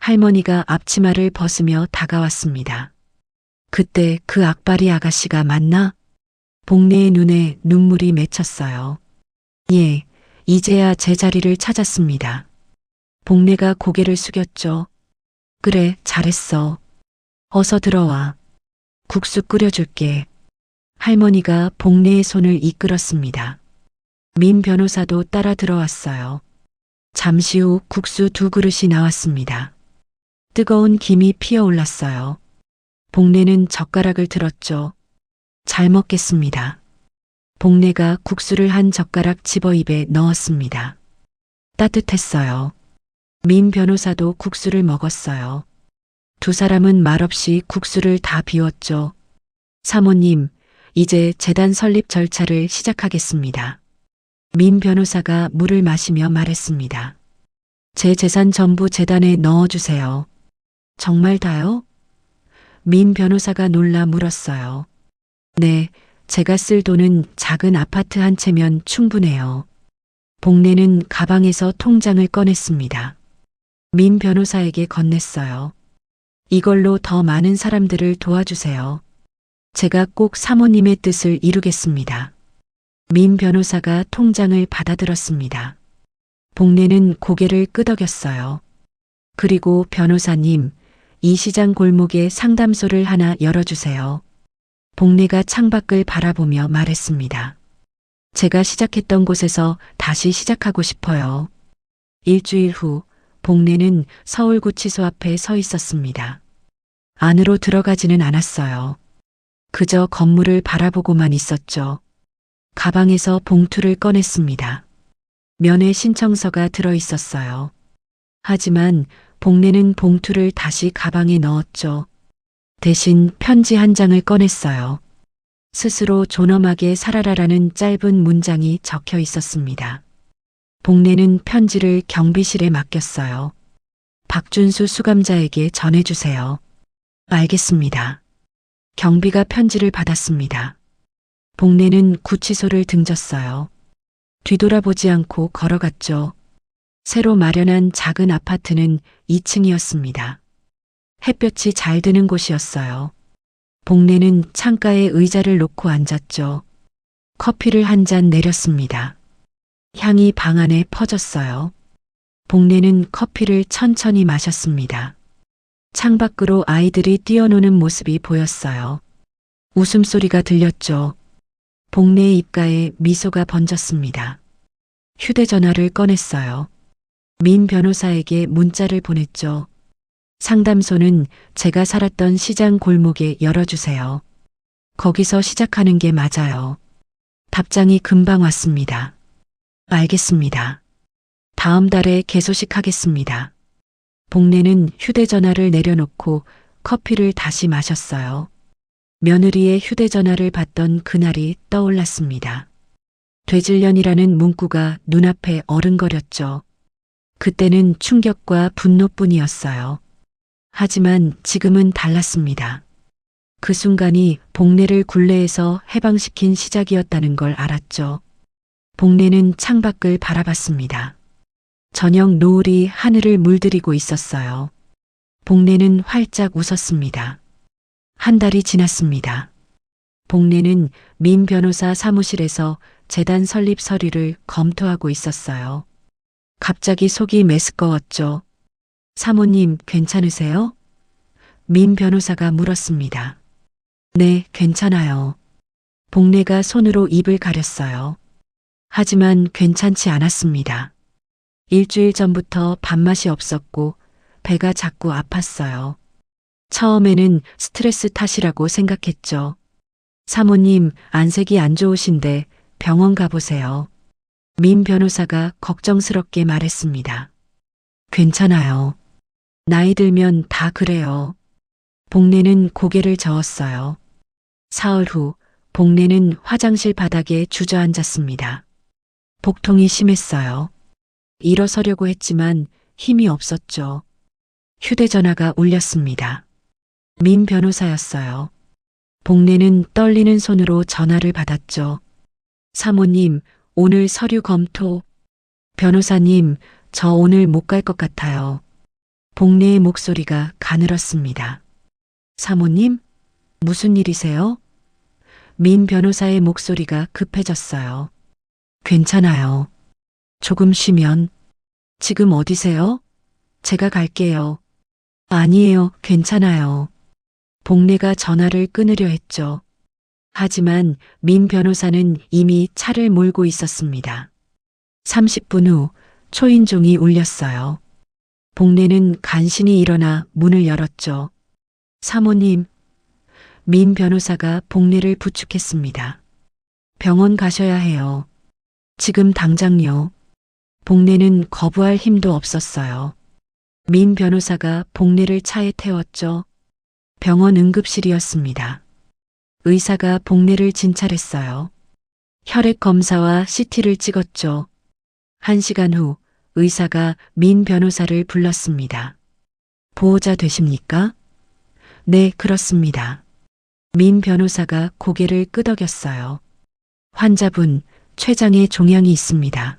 할머니가 앞치마를 벗으며 다가왔습니다. 그때 그 악바리 아가씨가 맞나? 복례의 눈에 눈물이 맺혔어요. 예, 이제야 제자리를 찾았습니다. 복례가 고개를 숙였죠. 그래, 잘했어. 어서 들어와. 국수 끓여줄게. 할머니가 복례의 손을 이끌었습니다. 민 변호사도 따라 들어왔어요. 잠시 후 국수 2그릇이 나왔습니다. 뜨거운 김이 피어올랐어요. 복례는 젓가락을 들었죠. 잘 먹겠습니다. 복례가 국수를 한 젓가락 집어 입에 넣었습니다. 따뜻했어요. 민 변호사도 국수를 먹었어요. 두 사람은 말없이 국수를 다 비웠죠. 사모님, 이제 재단 설립 절차를 시작하겠습니다. 민 변호사가 물을 마시며 말했습니다. 제 재산 전부 재단에 넣어주세요. 정말 다요? 민 변호사가 놀라 물었어요. 네, 제가 쓸 돈은 작은 아파트 한 채면 충분해요. 복례는 가방에서 통장을 꺼냈습니다. 민 변호사에게 건넸어요. 이걸로 더 많은 사람들을 도와주세요. 제가 꼭 사모님의 뜻을 이루겠습니다. 민 변호사가 통장을 받아들었습니다. 복례는 고개를 끄덕였어요. 그리고 변호사님, 이 시장 골목에 상담소를 하나 열어주세요. 복례가 창밖을 바라보며 말했습니다. 제가 시작했던 곳에서 다시 시작하고 싶어요. 일주일 후 복례는 서울구치소 앞에 서 있었습니다. 안으로 들어가지는 않았어요. 그저 건물을 바라보고만 있었죠. 가방에서 봉투를 꺼냈습니다. 면회 신청서가 들어 있었어요. 하지만 복례는 봉투를 다시 가방에 넣었죠. 대신 편지 한 장을 꺼냈어요. 스스로 존엄하게 살아라라는 짧은 문장이 적혀 있었습니다. 복례는 편지를 경비실에 맡겼어요. 박준수 수감자에게 전해주세요. 알겠습니다. 경비가 편지를 받았습니다. 복례는 구치소를 등졌어요. 뒤돌아보지 않고 걸어갔죠. 새로 마련한 작은 아파트는 2층이었습니다. 햇볕이 잘 드는 곳이었어요. 복례는 창가에 의자를 놓고 앉았죠. 커피를 한 잔 내렸습니다. 향이 방 안에 퍼졌어요. 복례는 커피를 천천히 마셨습니다. 창밖으로 아이들이 뛰어노는 모습이 보였어요. 웃음소리가 들렸죠. 복례의 입가에 미소가 번졌습니다. 휴대전화를 꺼냈어요. 민 변호사에게 문자를 보냈죠. 상담소는 제가 살았던 시장 골목에 열어주세요. 거기서 시작하는 게 맞아요. 답장이 금방 왔습니다. 알겠습니다. 다음 달에 개소식하겠습니다. 복례는 휴대전화를 내려놓고 커피를 다시 마셨어요. 며느리의 휴대전화를 받던 그날이 떠올랐습니다. 되질련이라는 문구가 눈앞에 어른거렸죠. 그때는 충격과 분노뿐이었어요. 하지만 지금은 달랐습니다. 그 순간이 복례를 굴레에서 해방시킨 시작이었다는 걸 알았죠. 복례는 창밖을 바라봤습니다. 저녁 노을이 하늘을 물들이고 있었어요. 복례는 활짝 웃었습니다. 한 달이 지났습니다. 복례는 민 변호사 사무실에서 재단 설립 서류를 검토하고 있었어요. 갑자기 속이 메스꺼웠죠. 사모님 괜찮으세요? 민 변호사가 물었습니다. 네, 괜찮아요. 복례가 손으로 입을 가렸어요. 하지만 괜찮지 않았습니다. 일주일 전부터 밥맛이 없었고 배가 자꾸 아팠어요. 처음에는 스트레스 탓이라고 생각했죠. 사모님, 안색이 안 좋으신데 병원 가보세요. 민 변호사가 걱정스럽게 말했습니다. 괜찮아요. 나이 들면 다 그래요. 복례는 고개를 저었어요. 사흘 후 복례는 화장실 바닥에 주저앉았습니다. 복통이 심했어요. 일어서려고 했지만 힘이 없었죠. 휴대전화가 울렸습니다. 민 변호사였어요. 복례는 떨리는 손으로 전화를 받았죠. 사모님, 오늘 서류 검토. 변호사님, 저 오늘 못 갈 것 같아요. 복례의 목소리가 가늘었습니다. 사모님? 무슨 일이세요? 민 변호사의 목소리가 급해졌어요. 괜찮아요. 조금 쉬면. 지금 어디세요? 제가 갈게요. 아니에요, 괜찮아요. 복례가 전화를 끊으려 했죠. 하지만 민 변호사는 이미 차를 몰고 있었습니다. 30분 후 초인종이 울렸어요. 복례는 간신히 일어나 문을 열었죠. 사모님, 민 변호사가 복례를 부축했습니다. 병원 가셔야 해요. 지금 당장요. 복례는 거부할 힘도 없었어요. 민 변호사가 복례를 차에 태웠죠. 병원 응급실이었습니다. 의사가 복례를 진찰했어요. 혈액 검사와 CT를 찍었죠. 1시간 후 의사가 민 변호사를 불렀습니다. 보호자 되십니까? 네, 그렇습니다. 민 변호사가 고개를 끄덕였어요. 환자분, 췌장에 종양이 있습니다.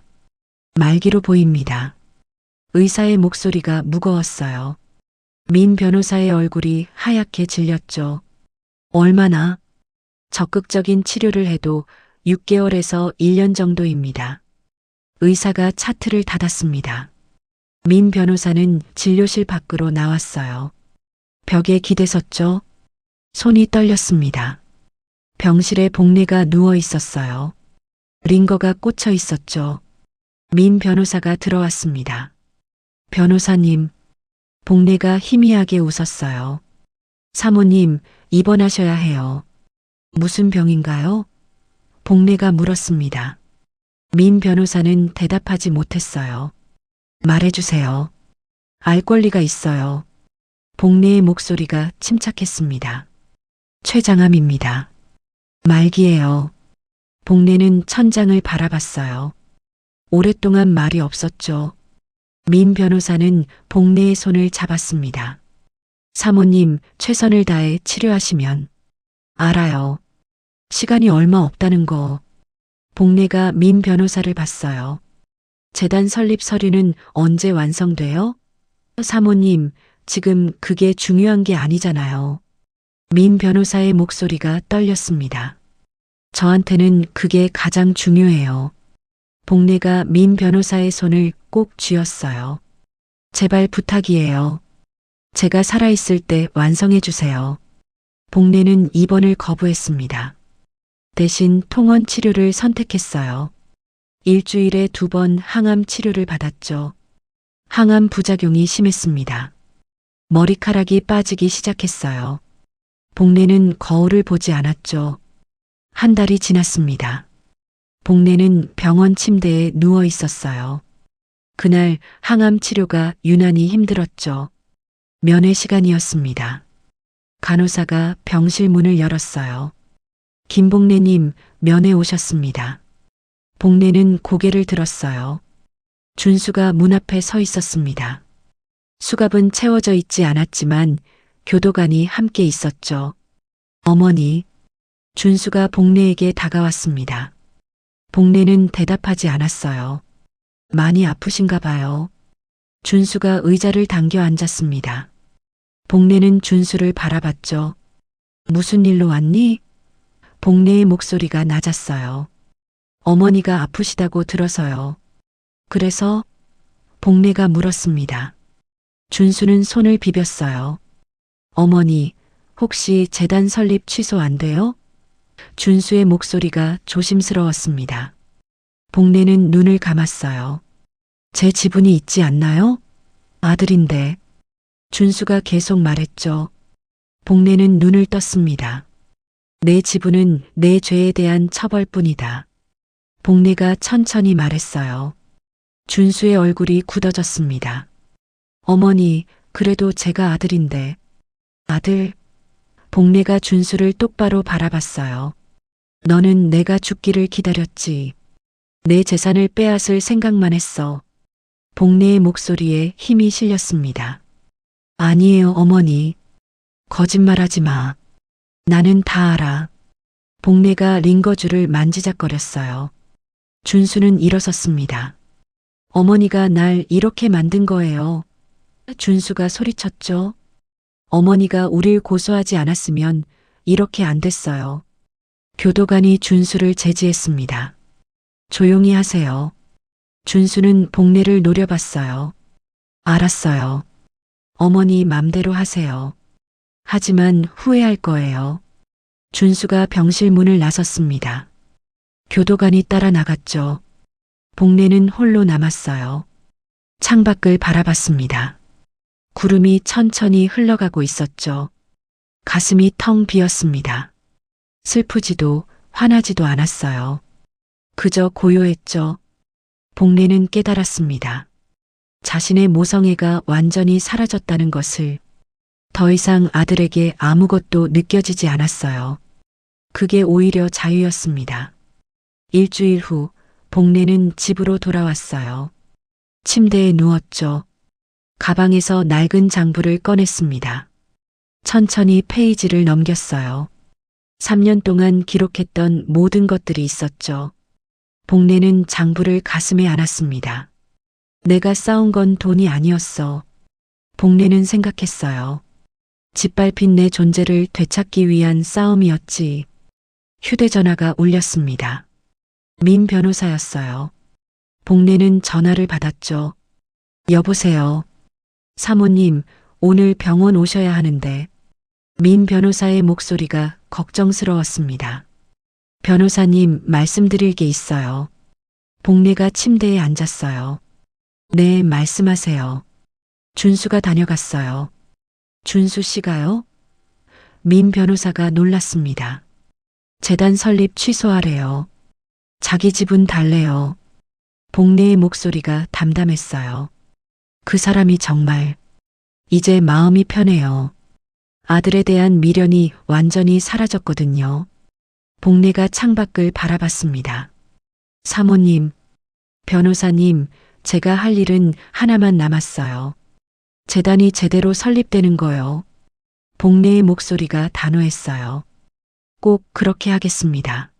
말기로 보입니다. 의사의 목소리가 무거웠어요. 민 변호사의 얼굴이 하얗게 질렸죠. 얼마나? 적극적인 치료를 해도 6개월에서 1년 정도입니다. 의사가 차트를 닫았습니다. 민 변호사는 진료실 밖으로 나왔어요. 벽에 기대섰죠. 손이 떨렸습니다. 병실에 복례가 누워 있었어요. 링거가 꽂혀 있었죠. 민 변호사가 들어왔습니다. 변호사님, 복례가 희미하게 웃었어요. 사모님, 입원하셔야 해요. 무슨 병인가요? 복례가 물었습니다. 민 변호사는 대답하지 못했어요. 말해주세요. 알 권리가 있어요. 복례의 목소리가 침착했습니다. 췌장암입니다. 말기예요. 복례는 천장을 바라봤어요. 오랫동안 말이 없었죠. 민 변호사는 복례의 손을 잡았습니다. 사모님, 최선을 다해 치료하시면. 알아요. 시간이 얼마 없다는 거. 복례가 민 변호사를 봤어요. 재단 설립 서류는 언제 완성돼요? 사모님, 지금 그게 중요한 게 아니잖아요. 민 변호사의 목소리가 떨렸습니다. 저한테는 그게 가장 중요해요. 복례가 민 변호사의 손을 꼭 쥐었어요. 제발 부탁이에요. 제가 살아있을 때 완성해 주세요. 복례는 입원을 거부했습니다. 대신 통원 치료를 선택했어요. 일주일에 2번 항암 치료를 받았죠. 항암 부작용이 심했습니다. 머리카락이 빠지기 시작했어요. 복례는 거울을 보지 않았죠. 한 달이 지났습니다. 복례는 병원 침대에 누워 있었어요. 그날 항암 치료가 유난히 힘들었죠. 면회 시간이었습니다. 간호사가 병실 문을 열었어요. 김복례님, 면회 오셨습니다. 복례는 고개를 들었어요. 준수가 문 앞에 서 있었습니다. 수갑은 채워져 있지 않았지만 교도관이 함께 있었죠. 어머니, 준수가 복례에게 다가왔습니다. 복례는 대답하지 않았어요. 많이 아프신가 봐요. 준수가 의자를 당겨 앉았습니다. 복례는 준수를 바라봤죠. 무슨 일로 왔니? 복례의 목소리가 낮았어요. 어머니가 아프시다고 들어서요. 그래서? 복례가 물었습니다. 준수는 손을 비볐어요. 어머니, 혹시 재단 설립 취소 안 돼요? 준수의 목소리가 조심스러웠습니다. 복례는 눈을 감았어요. 제 지분이 있지 않나요? 아들인데. 준수가 계속 말했죠. 복례는 눈을 떴습니다. 내 지분은 내 죄에 대한 처벌뿐이다. 복례가 천천히 말했어요. 준수의 얼굴이 굳어졌습니다. 어머니, 그래도 제가 아들인데. 아들. 복례가 준수를 똑바로 바라봤어요. 너는 내가 죽기를 기다렸지. 내 재산을 빼앗을 생각만 했어. 복례의 목소리에 힘이 실렸습니다. 아니에요, 어머니. 거짓말하지 마. 나는 다 알아. 복례가 링거줄을 만지작거렸어요. 준수는 일어섰습니다. 어머니가 날 이렇게 만든 거예요. 준수가 소리쳤죠. 어머니가 우릴 고소하지 않았으면 이렇게 안 됐어요. 교도관이 준수를 제지했습니다. 조용히 하세요. 준수는 복례를 노려봤어요. 알았어요. 어머니 맘대로 하세요. 하지만 후회할 거예요. 준수가 병실 문을 나섰습니다. 교도관이 따라 나갔죠. 복례는 홀로 남았어요. 창밖을 바라봤습니다. 구름이 천천히 흘러가고 있었죠. 가슴이 텅 비었습니다. 슬프지도 화나지도 않았어요. 그저 고요했죠. 복례는 깨달았습니다. 자신의 모성애가 완전히 사라졌다는 것을. 더 이상 아들에게 아무것도 느껴지지 않았어요. 그게 오히려 자유였습니다. 일주일 후 복례는 집으로 돌아왔어요. 침대에 누웠죠. 가방에서 낡은 장부를 꺼냈습니다. 천천히 페이지를 넘겼어요. 3년 동안 기록했던 모든 것들이 있었죠. 복례는 장부를 가슴에 안았습니다. 내가 쌓은 건 돈이 아니었어. 복례는 생각했어요. 짓밟힌 내 존재를 되찾기 위한 싸움이었지. 휴대전화가 울렸습니다. 민 변호사였어요. 복례는 전화를 받았죠. 여보세요. 사모님, 오늘 병원 오셔야 하는데. 민 변호사의 목소리가 걱정스러웠습니다. 변호사님, 말씀드릴 게 있어요. 복례가 침대에 앉았어요. 네, 말씀하세요. 준수가 다녀갔어요. 준수 씨가요? 민 변호사가 놀랐습니다. 재단 설립 취소하래요. 자기 지분 달래요. 복례의 목소리가 담담했어요. 그 사람이 정말 이제 마음이 편해요. 아들에 대한 미련이 완전히 사라졌거든요. 복례가 창밖을 바라봤습니다. 사모님, 변호사님, 제가 할 일은 하나만 남았어요. 재단이 제대로 설립되는 거요. 복례의 목소리가 단호했어요. 꼭 그렇게 하겠습니다.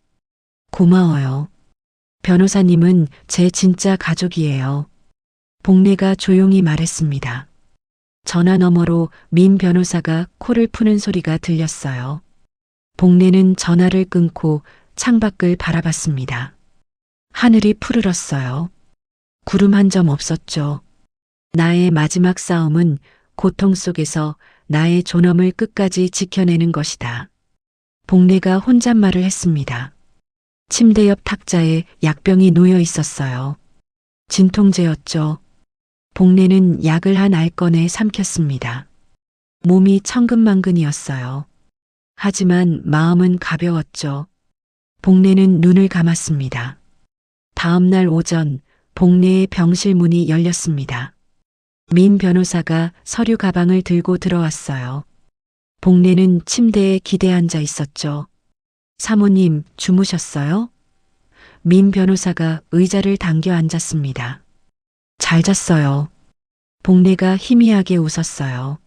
고마워요. 변호사님은 제 진짜 가족이에요. 복례가 조용히 말했습니다. 전화 너머로 민 변호사가 코를 푸는 소리가 들렸어요. 복례는 전화를 끊고 창밖을 바라봤습니다. 하늘이 푸르렀어요. 구름 한 점 없었죠. 나의 마지막 싸움은 고통 속에서 나의 존엄을 끝까지 지켜내는 것이다. 복례가 혼잣말을 했습니다. 침대 옆 탁자에 약병이 놓여 있었어요. 진통제였죠. 복례는 약을 한 알건에 삼켰습니다. 몸이 천근만근이었어요. 하지만 마음은 가벼웠죠. 복례는 눈을 감았습니다. 다음 날 오전 복례의 병실 문이 열렸습니다. 민 변호사가 서류 가방을 들고 들어왔어요. 복례는 침대에 기대 앉아 있었죠. 사모님, 주무셨어요? 민 변호사가 의자를 당겨 앉았습니다. 잘 잤어요. 복례가 희미하게 웃었어요.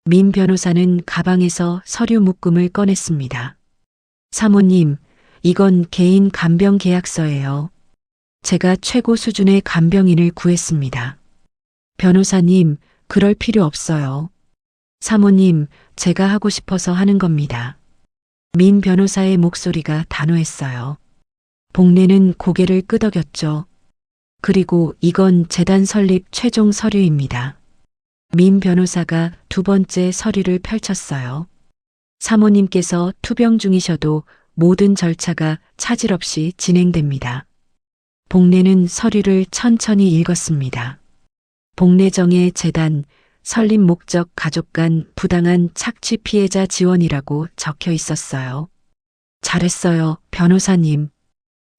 민 변호사는 가방에서 서류 묶음을 꺼냈습니다. 사모님, 이건 개인 간병 계약서예요. 제가 최고 수준의 간병인을 구했습니다. 변호사님, 그럴 필요 없어요. 사모님, 제가 하고 싶어서 하는 겁니다. 민 변호사의 목소리가 단호했어요. 복례는 고개를 끄덕였죠. 그리고 이건 재단 설립 최종 서류입니다. 민 변호사가 두 번째 서류를 펼쳤어요. 사모님께서 투병 중이셔도 모든 절차가 차질 없이 진행됩니다. 복례는 서류를 천천히 읽었습니다. 복례정의 재단, 설립 목적 가족 간 부당한 착취 피해자 지원이라고 적혀 있었어요. 잘했어요, 변호사님.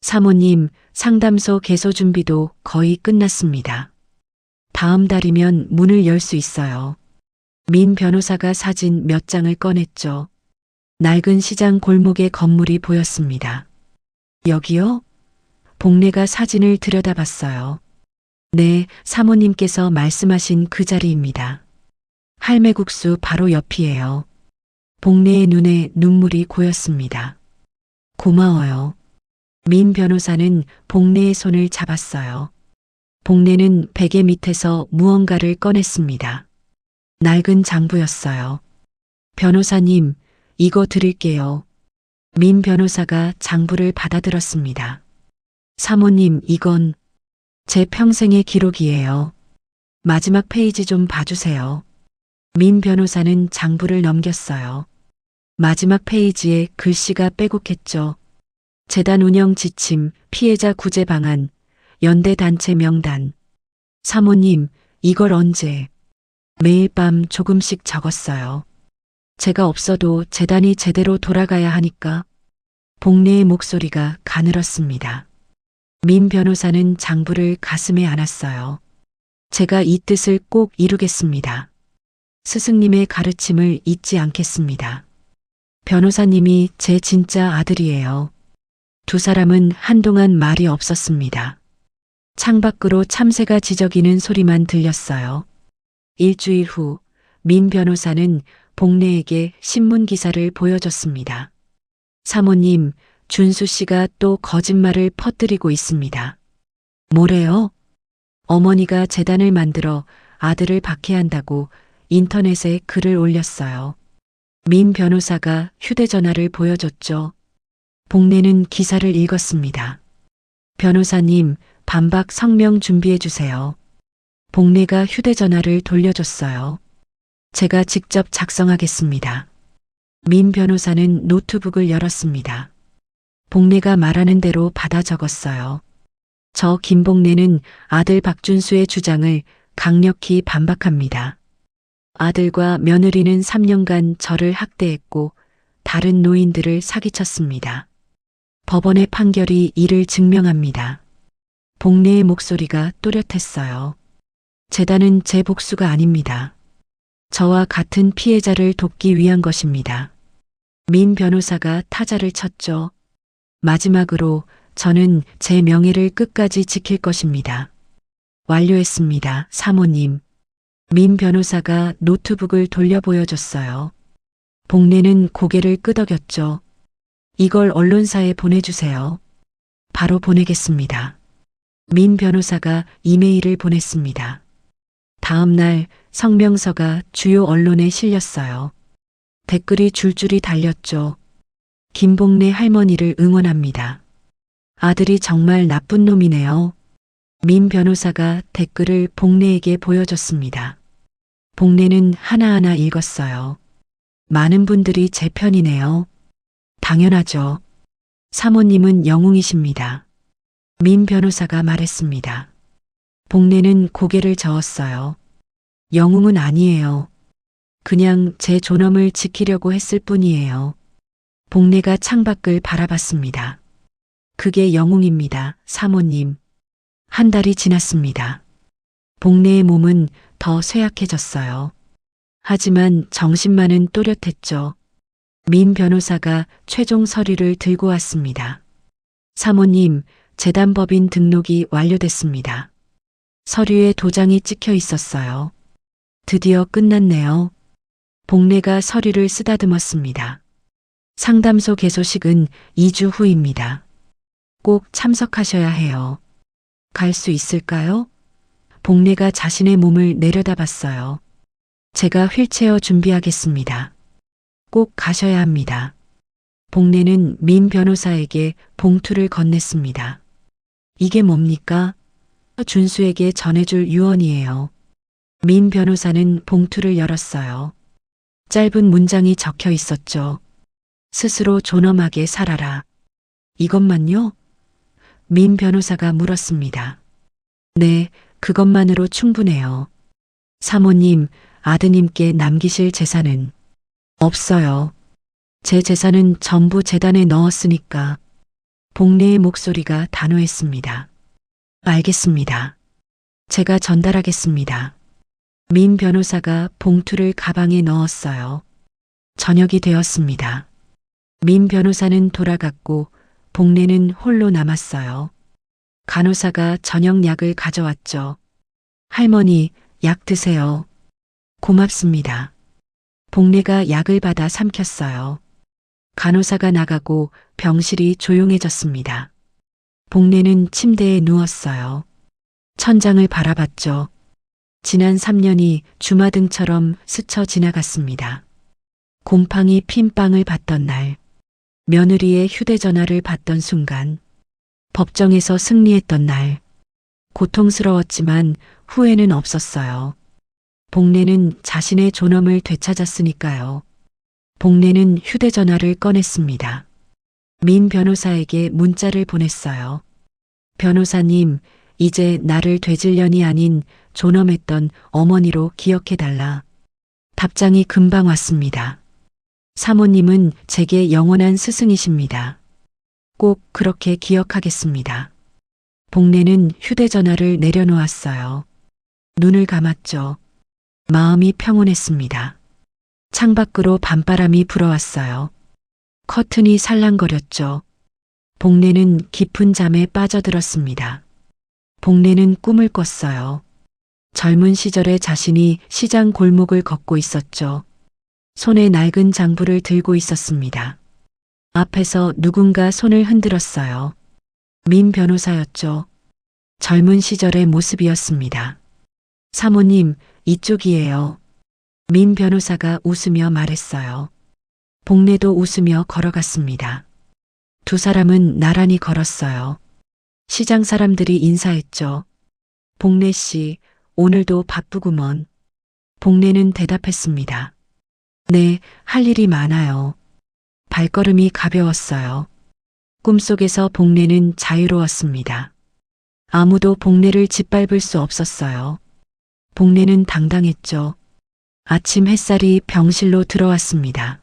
사모님, 상담소 개소 준비도 거의 끝났습니다. 다음 달이면 문을 열 수 있어요. 민 변호사가 사진 몇 장을 꺼냈죠. 낡은 시장 골목의 건물이 보였습니다. 여기요? 복례가 사진을 들여다봤어요. 네, 사모님께서 말씀하신 그 자리입니다. 할매국수 바로 옆이에요. 복례의 눈에 눈물이 고였습니다. 고마워요. 민 변호사는 복례의 손을 잡았어요. 복례는 베개 밑에서 무언가를 꺼냈습니다. 낡은 장부였어요. 변호사님, 이거 드릴게요. 민 변호사가 장부를 받아들었습니다. 사모님, 이건 제 평생의 기록이에요. 마지막 페이지 좀 봐주세요. 민 변호사는 장부를 넘겼어요. 마지막 페이지에 글씨가 빼곡했죠. 재단 운영 지침, 피해자 구제 방안, 연대 단체 명단. 사모님, 이걸 언제? 매일 밤 조금씩 적었어요. 제가 없어도 재단이 제대로 돌아가야 하니까. 복례의 목소리가 가늘었습니다. 민 변호사는 장부를 가슴에 안았어요. 제가 이 뜻을 꼭 이루겠습니다. 스승님의 가르침을 잊지 않겠습니다. 변호사님이 제 진짜 아들이에요. 두 사람은 한동안 말이 없었습니다. 창밖으로 참새가 지저귀는 소리만 들렸어요. 일주일 후 민 변호사는 복례에게 신문 기사를 보여줬습니다. 사모님, 준수 씨가 또 거짓말을 퍼뜨리고 있습니다. 뭐래요? 어머니가 재단을 만들어 아들을 박해한다고 인터넷에 글을 올렸어요. 민 변호사가 휴대전화를 보여줬죠. 복례는 기사를 읽었습니다. 변호사님, 반박 성명 준비해 주세요. 복례가 휴대전화를 돌려줬어요. 제가 직접 작성하겠습니다. 민 변호사는 노트북을 열었습니다. 복례가 말하는 대로 받아 적었어요. 저 김복례는 아들 박준수의 주장을 강력히 반박합니다. 아들과 며느리는 3년간 저를 학대했고 다른 노인들을 사기쳤습니다. 법원의 판결이 이를 증명합니다. 복례의 목소리가 또렷했어요. 재단은 제 복수가 아닙니다. 저와 같은 피해자를 돕기 위한 것입니다. 민 변호사가 타자를 쳤죠. 마지막으로 저는 제 명예를 끝까지 지킬 것입니다. 완료했습니다, 사모님. 민 변호사가 노트북을 돌려 보여줬어요. 복례는 고개를 끄덕였죠. 이걸 언론사에 보내주세요. 바로 보내겠습니다. 민 변호사가 이메일을 보냈습니다. 다음 날 성명서가 주요 언론에 실렸어요. 댓글이 줄줄이 달렸죠. 김복래 할머니를 응원합니다. 아들이 정말 나쁜 놈이네요. 민 변호사가 댓글을 복래에게 보여줬습니다. 복래는 하나하나 읽었어요. 많은 분들이 제 편이네요. 당연하죠. 사모님은 영웅이십니다. 민 변호사가 말했습니다. 복래는 고개를 저었어요. 영웅은 아니에요. 그냥 제 존엄을 지키려고 했을 뿐이에요. 복래가 창밖을 바라봤습니다. 그게 영웅입니다, 사모님. 한 달이 지났습니다. 복래의 몸은 더 쇠약해졌어요. 하지만 정신만은 또렷했죠. 민 변호사가 최종 서류를 들고 왔습니다. 사모님, 재단법인 등록이 완료됐습니다. 서류에 도장이 찍혀 있었어요. 드디어 끝났네요. 복래가 서류를 쓰다듬었습니다. 상담소 개소식은 2주 후입니다. 꼭 참석하셔야 해요. 갈 수 있을까요? 복래가 자신의 몸을 내려다봤어요. 제가 휠체어 준비하겠습니다. 꼭 가셔야 합니다. 복래는 민 변호사에게 봉투를 건넸습니다. 이게 뭡니까? 준수에게 전해줄 유언이에요. 민 변호사는 봉투를 열었어요. 짧은 문장이 적혀 있었죠. 스스로 존엄하게 살아라. 이것만요? 민 변호사가 물었습니다. 네, 그것만으로 충분해요. 사모님, 아드님께 남기실 재산은 없어요. 제 재산은 전부 재단에 넣었으니까. 복래의 목소리가 단호했습니다. 알겠습니다. 제가 전달하겠습니다. 민 변호사가 봉투를 가방에 넣었어요. 저녁이 되었습니다. 민 변호사는 돌아갔고 복래는 홀로 남았어요. 간호사가 저녁 약을 가져왔죠. 할머니, 약 드세요. 고맙습니다. 복래가 약을 받아 삼켰어요. 간호사가 나가고 병실이 조용해졌습니다. 복래는 침대에 누웠어요. 천장을 바라봤죠. 지난 3년이 주마등처럼 스쳐 지나갔습니다. 곰팡이 핀 빵을 받던 날, 며느리의 휴대전화를 받던 순간, 법정에서 승리했던 날, 고통스러웠지만 후회는 없었어요. 복래는 자신의 존엄을 되찾았으니까요. 복래는 휴대전화를 꺼냈습니다. 민 변호사에게 문자를 보냈어요. 변호사님, 이제 나를 되질련이 아닌 존엄했던 어머니로 기억해달라. 답장이 금방 왔습니다. 사모님은 제게 영원한 스승이십니다. 꼭 그렇게 기억하겠습니다. 복래는 휴대전화를 내려놓았어요. 눈을 감았죠. 마음이 평온했습니다. 창밖으로 밤바람이 불어왔어요. 커튼이 살랑거렸죠. 복래는 깊은 잠에 빠져들었습니다. 복래는 꿈을 꿨어요. 젊은 시절의 자신이 시장 골목을 걷고 있었죠. 손에 낡은 장부를 들고 있었습니다. 앞에서 누군가 손을 흔들었어요. 민 변호사였죠. 젊은 시절의 모습이었습니다. 사모님, 이쪽이에요. 민 변호사가 웃으며 말했어요. 복래도 웃으며 걸어갔습니다. 두 사람은 나란히 걸었어요. 시장 사람들이 인사했죠. 복래 씨, 오늘도 바쁘구먼. 복래는 대답했습니다. 네, 할 일이 많아요. 발걸음이 가벼웠어요. 꿈속에서 복래는 자유로웠습니다. 아무도 복래를 짓밟을 수 없었어요. 복래는 당당했죠. 아침 햇살이 병실로 들어왔습니다.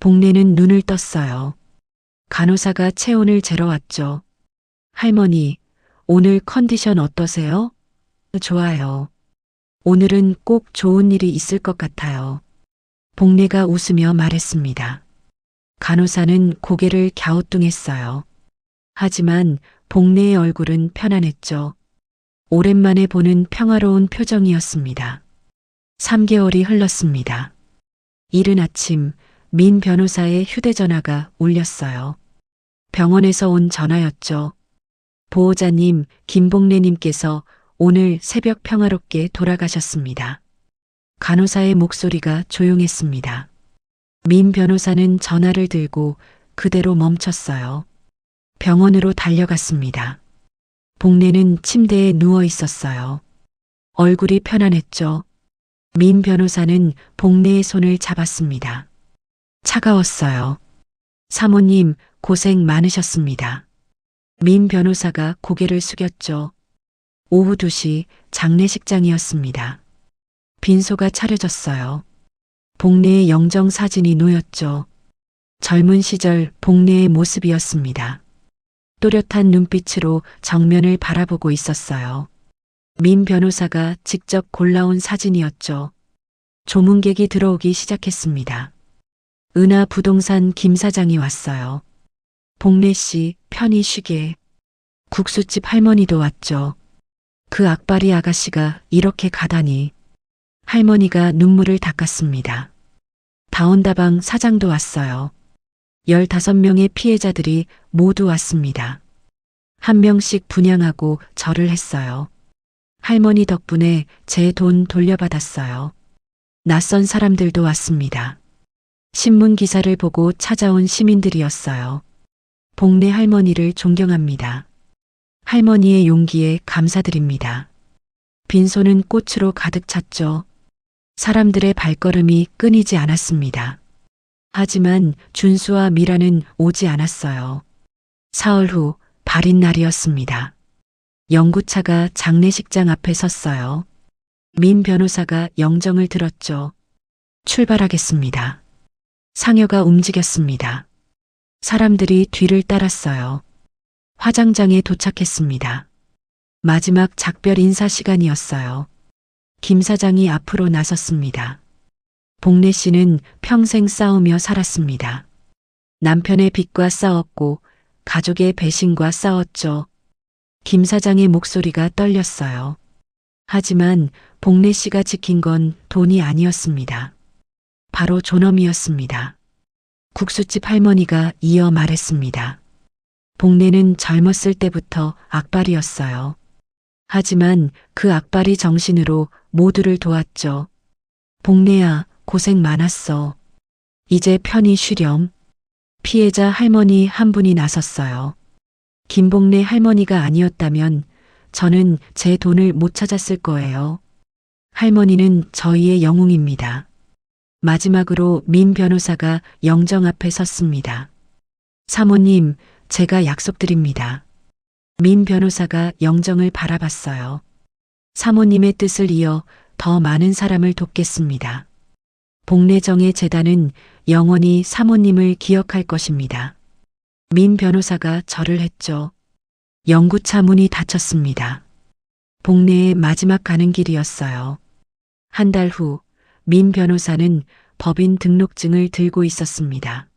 복래는 눈을 떴어요. 간호사가 체온을 재러 왔죠. 할머니, 오늘 컨디션 어떠세요? 좋아요. 오늘은 꼭 좋은 일이 있을 것 같아요. 복래가 웃으며 말했습니다. 간호사는 고개를 갸우뚱했어요. 하지만 복래의 얼굴은 편안했죠. 오랜만에 보는 평화로운 표정이었습니다. 3개월이 흘렀습니다. 이른 아침 민 변호사의 휴대전화가 울렸어요. 병원에서 온 전화였죠. 보호자님, 김복래님께서 오늘 새벽 평화롭게 돌아가셨습니다. 간호사의 목소리가 조용했습니다. 민 변호사는 전화를 들고 그대로 멈췄어요. 병원으로 달려갔습니다. 복례는 침대에 누워 있었어요. 얼굴이 편안했죠. 민 변호사는 복례의 손을 잡았습니다. 차가웠어요. 사모님, 고생 많으셨습니다. 민 변호사가 고개를 숙였죠. 오후 2시 장례식장이었습니다. 빈소가 차려졌어요. 복례의 영정 사진이 놓였죠. 젊은 시절 복례의 모습이었습니다. 또렷한 눈빛으로 정면을 바라보고 있었어요. 민 변호사가 직접 골라온 사진이었죠. 조문객이 들어오기 시작했습니다. 은하 부동산 김 사장이 왔어요. 복례 씨 편히 쉬게. 국수집 할머니도 왔죠. 그 악바리 아가씨가 이렇게 가다니. 할머니가 눈물을 닦았습니다. 다온다방 사장도 왔어요. 15명의 피해자들이 모두 왔습니다. 한 명씩 분향하고 절을 했어요. 할머니 덕분에 제 돈 돌려받았어요. 낯선 사람들도 왔습니다. 신문 기사를 보고 찾아온 시민들이었어요. 복례 할머니를 존경합니다. 할머니의 용기에 감사드립니다. 빈소는 꽃으로 가득 찼죠. 사람들의 발걸음이 끊이지 않았습니다. 하지만 준수와 미라는 오지 않았어요. 사흘 후 발인 날이었습니다. 영구차가 장례식장 앞에 섰어요. 민 변호사가 영정을 들었죠. 출발하겠습니다. 상여가 움직였습니다. 사람들이 뒤를 따랐어요. 화장장에 도착했습니다. 마지막 작별 인사 시간이었어요. 김 사장이 앞으로 나섰습니다. 복례 씨는 평생 싸우며 살았습니다. 남편의 빚과 싸웠고 가족의 배신과 싸웠죠. 김 사장의 목소리가 떨렸어요. 하지만 복례 씨가 지킨 건 돈이 아니었습니다. 바로 존엄이었습니다. 국수집 할머니가 이어 말했습니다. 복례는 젊었을 때부터 악발이었어요. 하지만 그 악발이 정신으로 모두를 도왔죠. 복례야, 고생 많았어. 이제 편히 쉬렴. 피해자 할머니 한 분이 나섰어요. 김복례 할머니가 아니었다면 저는 제 돈을 못 찾았을 거예요. 할머니는 저희의 영웅입니다. 마지막으로 민 변호사가 영정 앞에 섰습니다. 사모님, 제가 약속드립니다. 민 변호사가 영정을 바라봤어요. 사모님의 뜻을 이어 더 많은 사람을 돕겠습니다. 복례정의 재단은 영원히 사모님을 기억할 것입니다. 민 변호사가 절을 했죠. 영구차 문이 닫혔습니다. 복례의 마지막 가는 길이었어요. 한 달 후 민 변호사는 법인 등록증을 들고 있었습니다.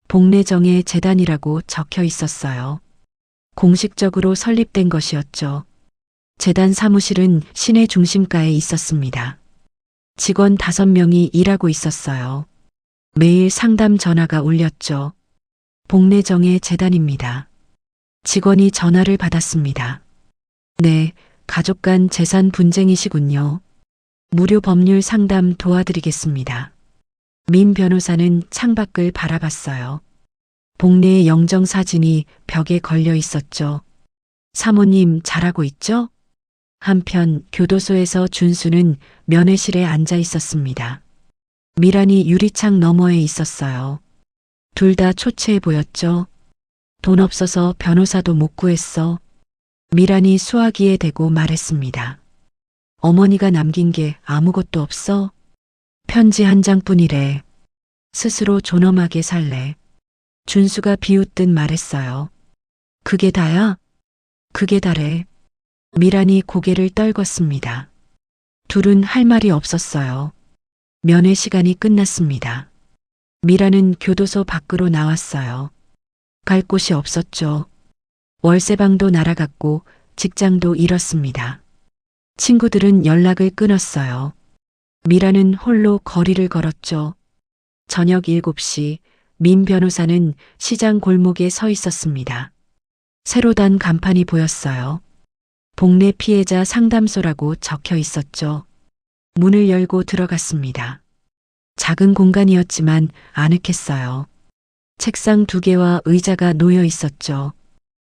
복례정의 재단이라고 적혀 있었어요. 공식적으로 설립된 것이었죠. 재단 사무실은 시내 중심가에 있었습니다. 직원 5명이 일하고 있었어요. 매일 상담 전화가 울렸죠. 복례정의 재단입니다. 직원이 전화를 받았습니다. 네, 가족 간 재산 분쟁이시군요. 무료 법률 상담 도와드리겠습니다. 민 변호사는 창밖을 바라봤어요. 복례의 영정 사진이 벽에 걸려 있었죠. 사모님 잘하고 있죠? 한편 교도소에서 준수는 면회실에 앉아 있었습니다. 미란이 유리창 너머에 있었어요. 둘 다 초췌해 보였죠. 돈 없어서 변호사도 못 구했어. 미란이 수화기에 대고 말했습니다. 어머니가 남긴 게 아무것도 없어? 편지 한 장뿐이래. 스스로 존엄하게 살래. 준수가 비웃듯 말했어요. 그게 다야? 그게 다래. 미란이 고개를 떨궜습니다. 둘은 할 말이 없었어요. 면회 시간이 끝났습니다. 미란은 교도소 밖으로 나왔어요. 갈 곳이 없었죠. 월세방도 날아갔고 직장도 잃었습니다. 친구들은 연락을 끊었어요. 미라는 홀로 거리를 걸었죠. 저녁 7시 민 변호사는 시장 골목에 서 있었습니다. 새로 단 간판이 보였어요. 복례 피해자 상담소라고 적혀 있었죠. 문을 열고 들어갔습니다. 작은 공간이었지만 아늑했어요. 책상 2개와 의자가 놓여 있었죠.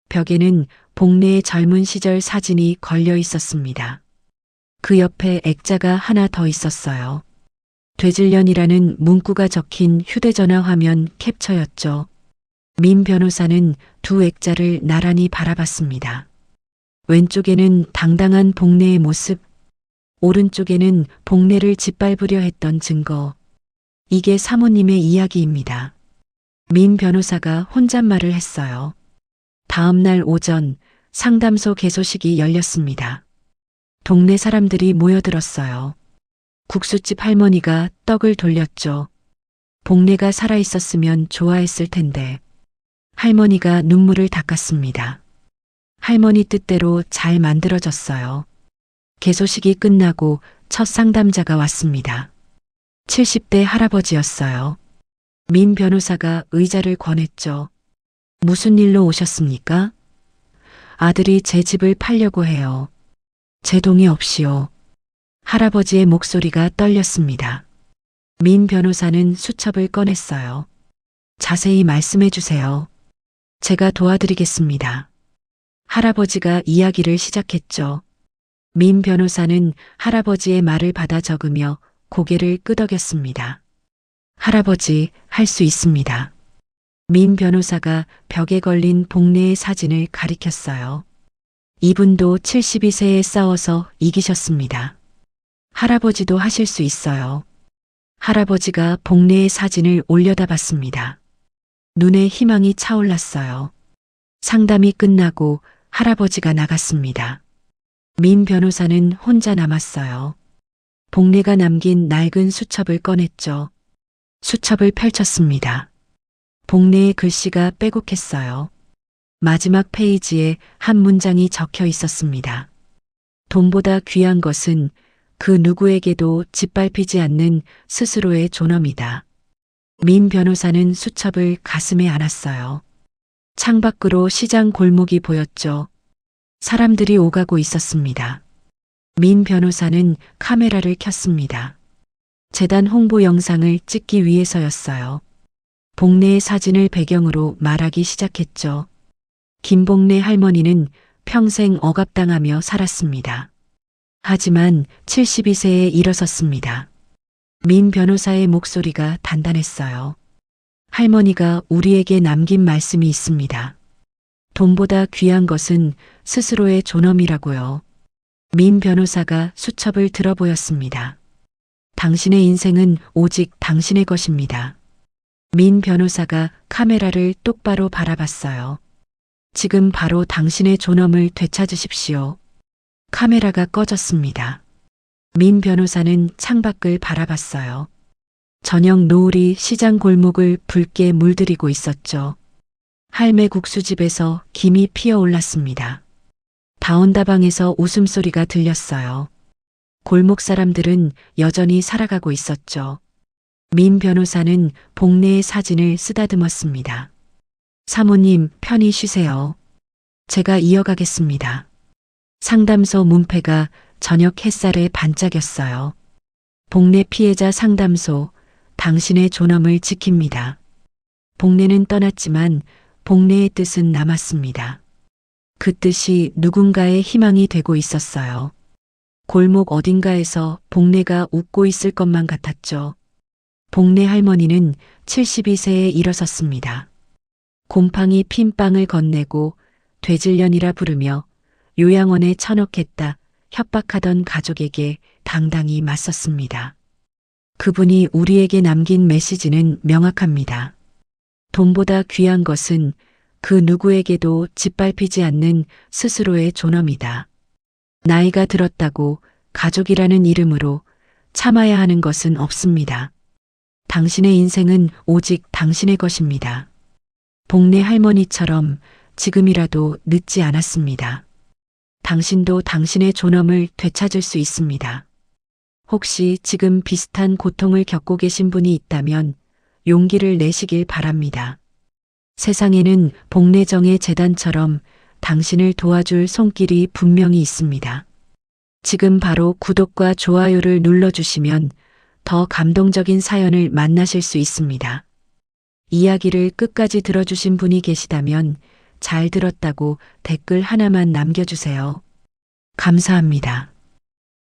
벽에는 복례의 젊은 시절 사진이 걸려 있었습니다. 그 옆에 액자가 하나 더 있었어요. 되질련이라는 문구가 적힌 휴대전화 화면 캡처였죠. 민 변호사는 두 액자를 나란히 바라봤습니다. 왼쪽에는 당당한 복례의 모습, 오른쪽에는 복례를 짓밟으려 했던 증거. 이게 사모님의 이야기입니다. 민 변호사가 혼잣말을 했어요. 다음 날 오전 상담소 개소식이 열렸습니다. 동네 사람들이 모여들었어요. 국수집 할머니가 떡을 돌렸죠. 복례가 살아있었으면 좋아했을 텐데. 할머니가 눈물을 닦았습니다. 할머니 뜻대로 잘 만들어졌어요. 개소식이 끝나고 첫 상담자가 왔습니다. 70대 할아버지였어요. 민 변호사가 의자를 권했죠. 무슨 일로 오셨습니까? 아들이 제 집을 팔려고 해요. 제 동의 없이요. 할아버지의 목소리가 떨렸습니다. 민 변호사는 수첩을 꺼냈어요. 자세히 말씀해 주세요. 제가 도와드리겠습니다. 할아버지가 이야기를 시작했죠. 민 변호사는 할아버지의 말을 받아 적으며 고개를 끄덕였습니다. 할아버지, 할 수 있습니다. 민 변호사가 벽에 걸린 복례의 사진을 가리켰어요. 이분도 72세에 싸워서 이기셨습니다. 할아버지도 하실 수 있어요. 할아버지가 복례의 사진을 올려다 봤습니다. 눈에 희망이 차올랐어요. 상담이 끝나고 할아버지가 나갔습니다. 민 변호사는 혼자 남았어요. 복례가 남긴 낡은 수첩을 꺼냈죠. 수첩을 펼쳤습니다. 복례의 글씨가 빼곡했어요. 마지막 페이지에 한 문장이 적혀 있었습니다. 돈보다 귀한 것은 그 누구에게도 짓밟히지 않는 스스로의 존엄이다. 민 변호사는 수첩을 가슴에 안았어요. 창밖으로 시장 골목이 보였죠. 사람들이 오가고 있었습니다. 민 변호사는 카메라를 켰습니다. 재단 홍보 영상을 찍기 위해서였어요. 복례의 사진을 배경으로 말하기 시작했죠. 김복례 할머니는 평생 억압당하며 살았습니다. 하지만 72세에 일어섰습니다. 민 변호사의 목소리가 단단했어요. 할머니가 우리에게 남긴 말씀이 있습니다. 돈보다 귀한 것은 스스로의 존엄이라고요. 민 변호사가 수첩을 들어보였습니다. 당신의 인생은 오직 당신의 것입니다. 민 변호사가 카메라를 똑바로 바라봤어요. 지금 바로 당신의 존엄을 되찾으십시오. 카메라가 꺼졌습니다. 민 변호사는 창밖을 바라봤어요. 저녁 노을이 시장 골목을 붉게 물들이고 있었죠. 할매 국수집에서 김이 피어올랐습니다. 다온다방에서 웃음소리가 들렸어요. 골목 사람들은 여전히 살아가고 있었죠. 민 변호사는 복례의 사진을 쓰다듬었습니다. 사모님, 편히 쉬세요. 제가 이어가겠습니다. 상담소 문패가 저녁 햇살에 반짝였어요. 복례 피해자 상담소, 당신의 존엄을 지킵니다. 복례는 떠났지만 복례의 뜻은 남았습니다. 그 뜻이 누군가의 희망이 되고 있었어요. 골목 어딘가에서 복례가 웃고 있을 것만 같았죠. 복례 할머니는 72세에 일어섰습니다. 곰팡이 핀 빵을 건네고 되질련이라 부르며 요양원에 처넣겠다 협박하던 가족에게 당당히 맞섰습니다. 그분이 우리에게 남긴 메시지는 명확합니다. 돈보다 귀한 것은 그 누구에게도 짓밟히지 않는 스스로의 존엄이다. 나이가 들었다고 가족이라는 이름으로 참아야 하는 것은 없습니다. 당신의 인생은 오직 당신의 것입니다. 복례 할머니처럼 지금이라도 늦지 않았습니다. 당신도 당신의 존엄을 되찾을 수 있습니다. 혹시 지금 비슷한 고통을 겪고 계신 분이 있다면 용기를 내시길 바랍니다. 세상에는 복례정의 재단처럼 당신을 도와줄 손길이 분명히 있습니다. 지금 바로 구독과 좋아요를 눌러주시면 더 감동적인 사연을 만나실 수 있습니다. 이야기를 끝까지 들어주신 분이 계시다면 잘 들었다고 댓글 하나만 남겨주세요. 감사합니다.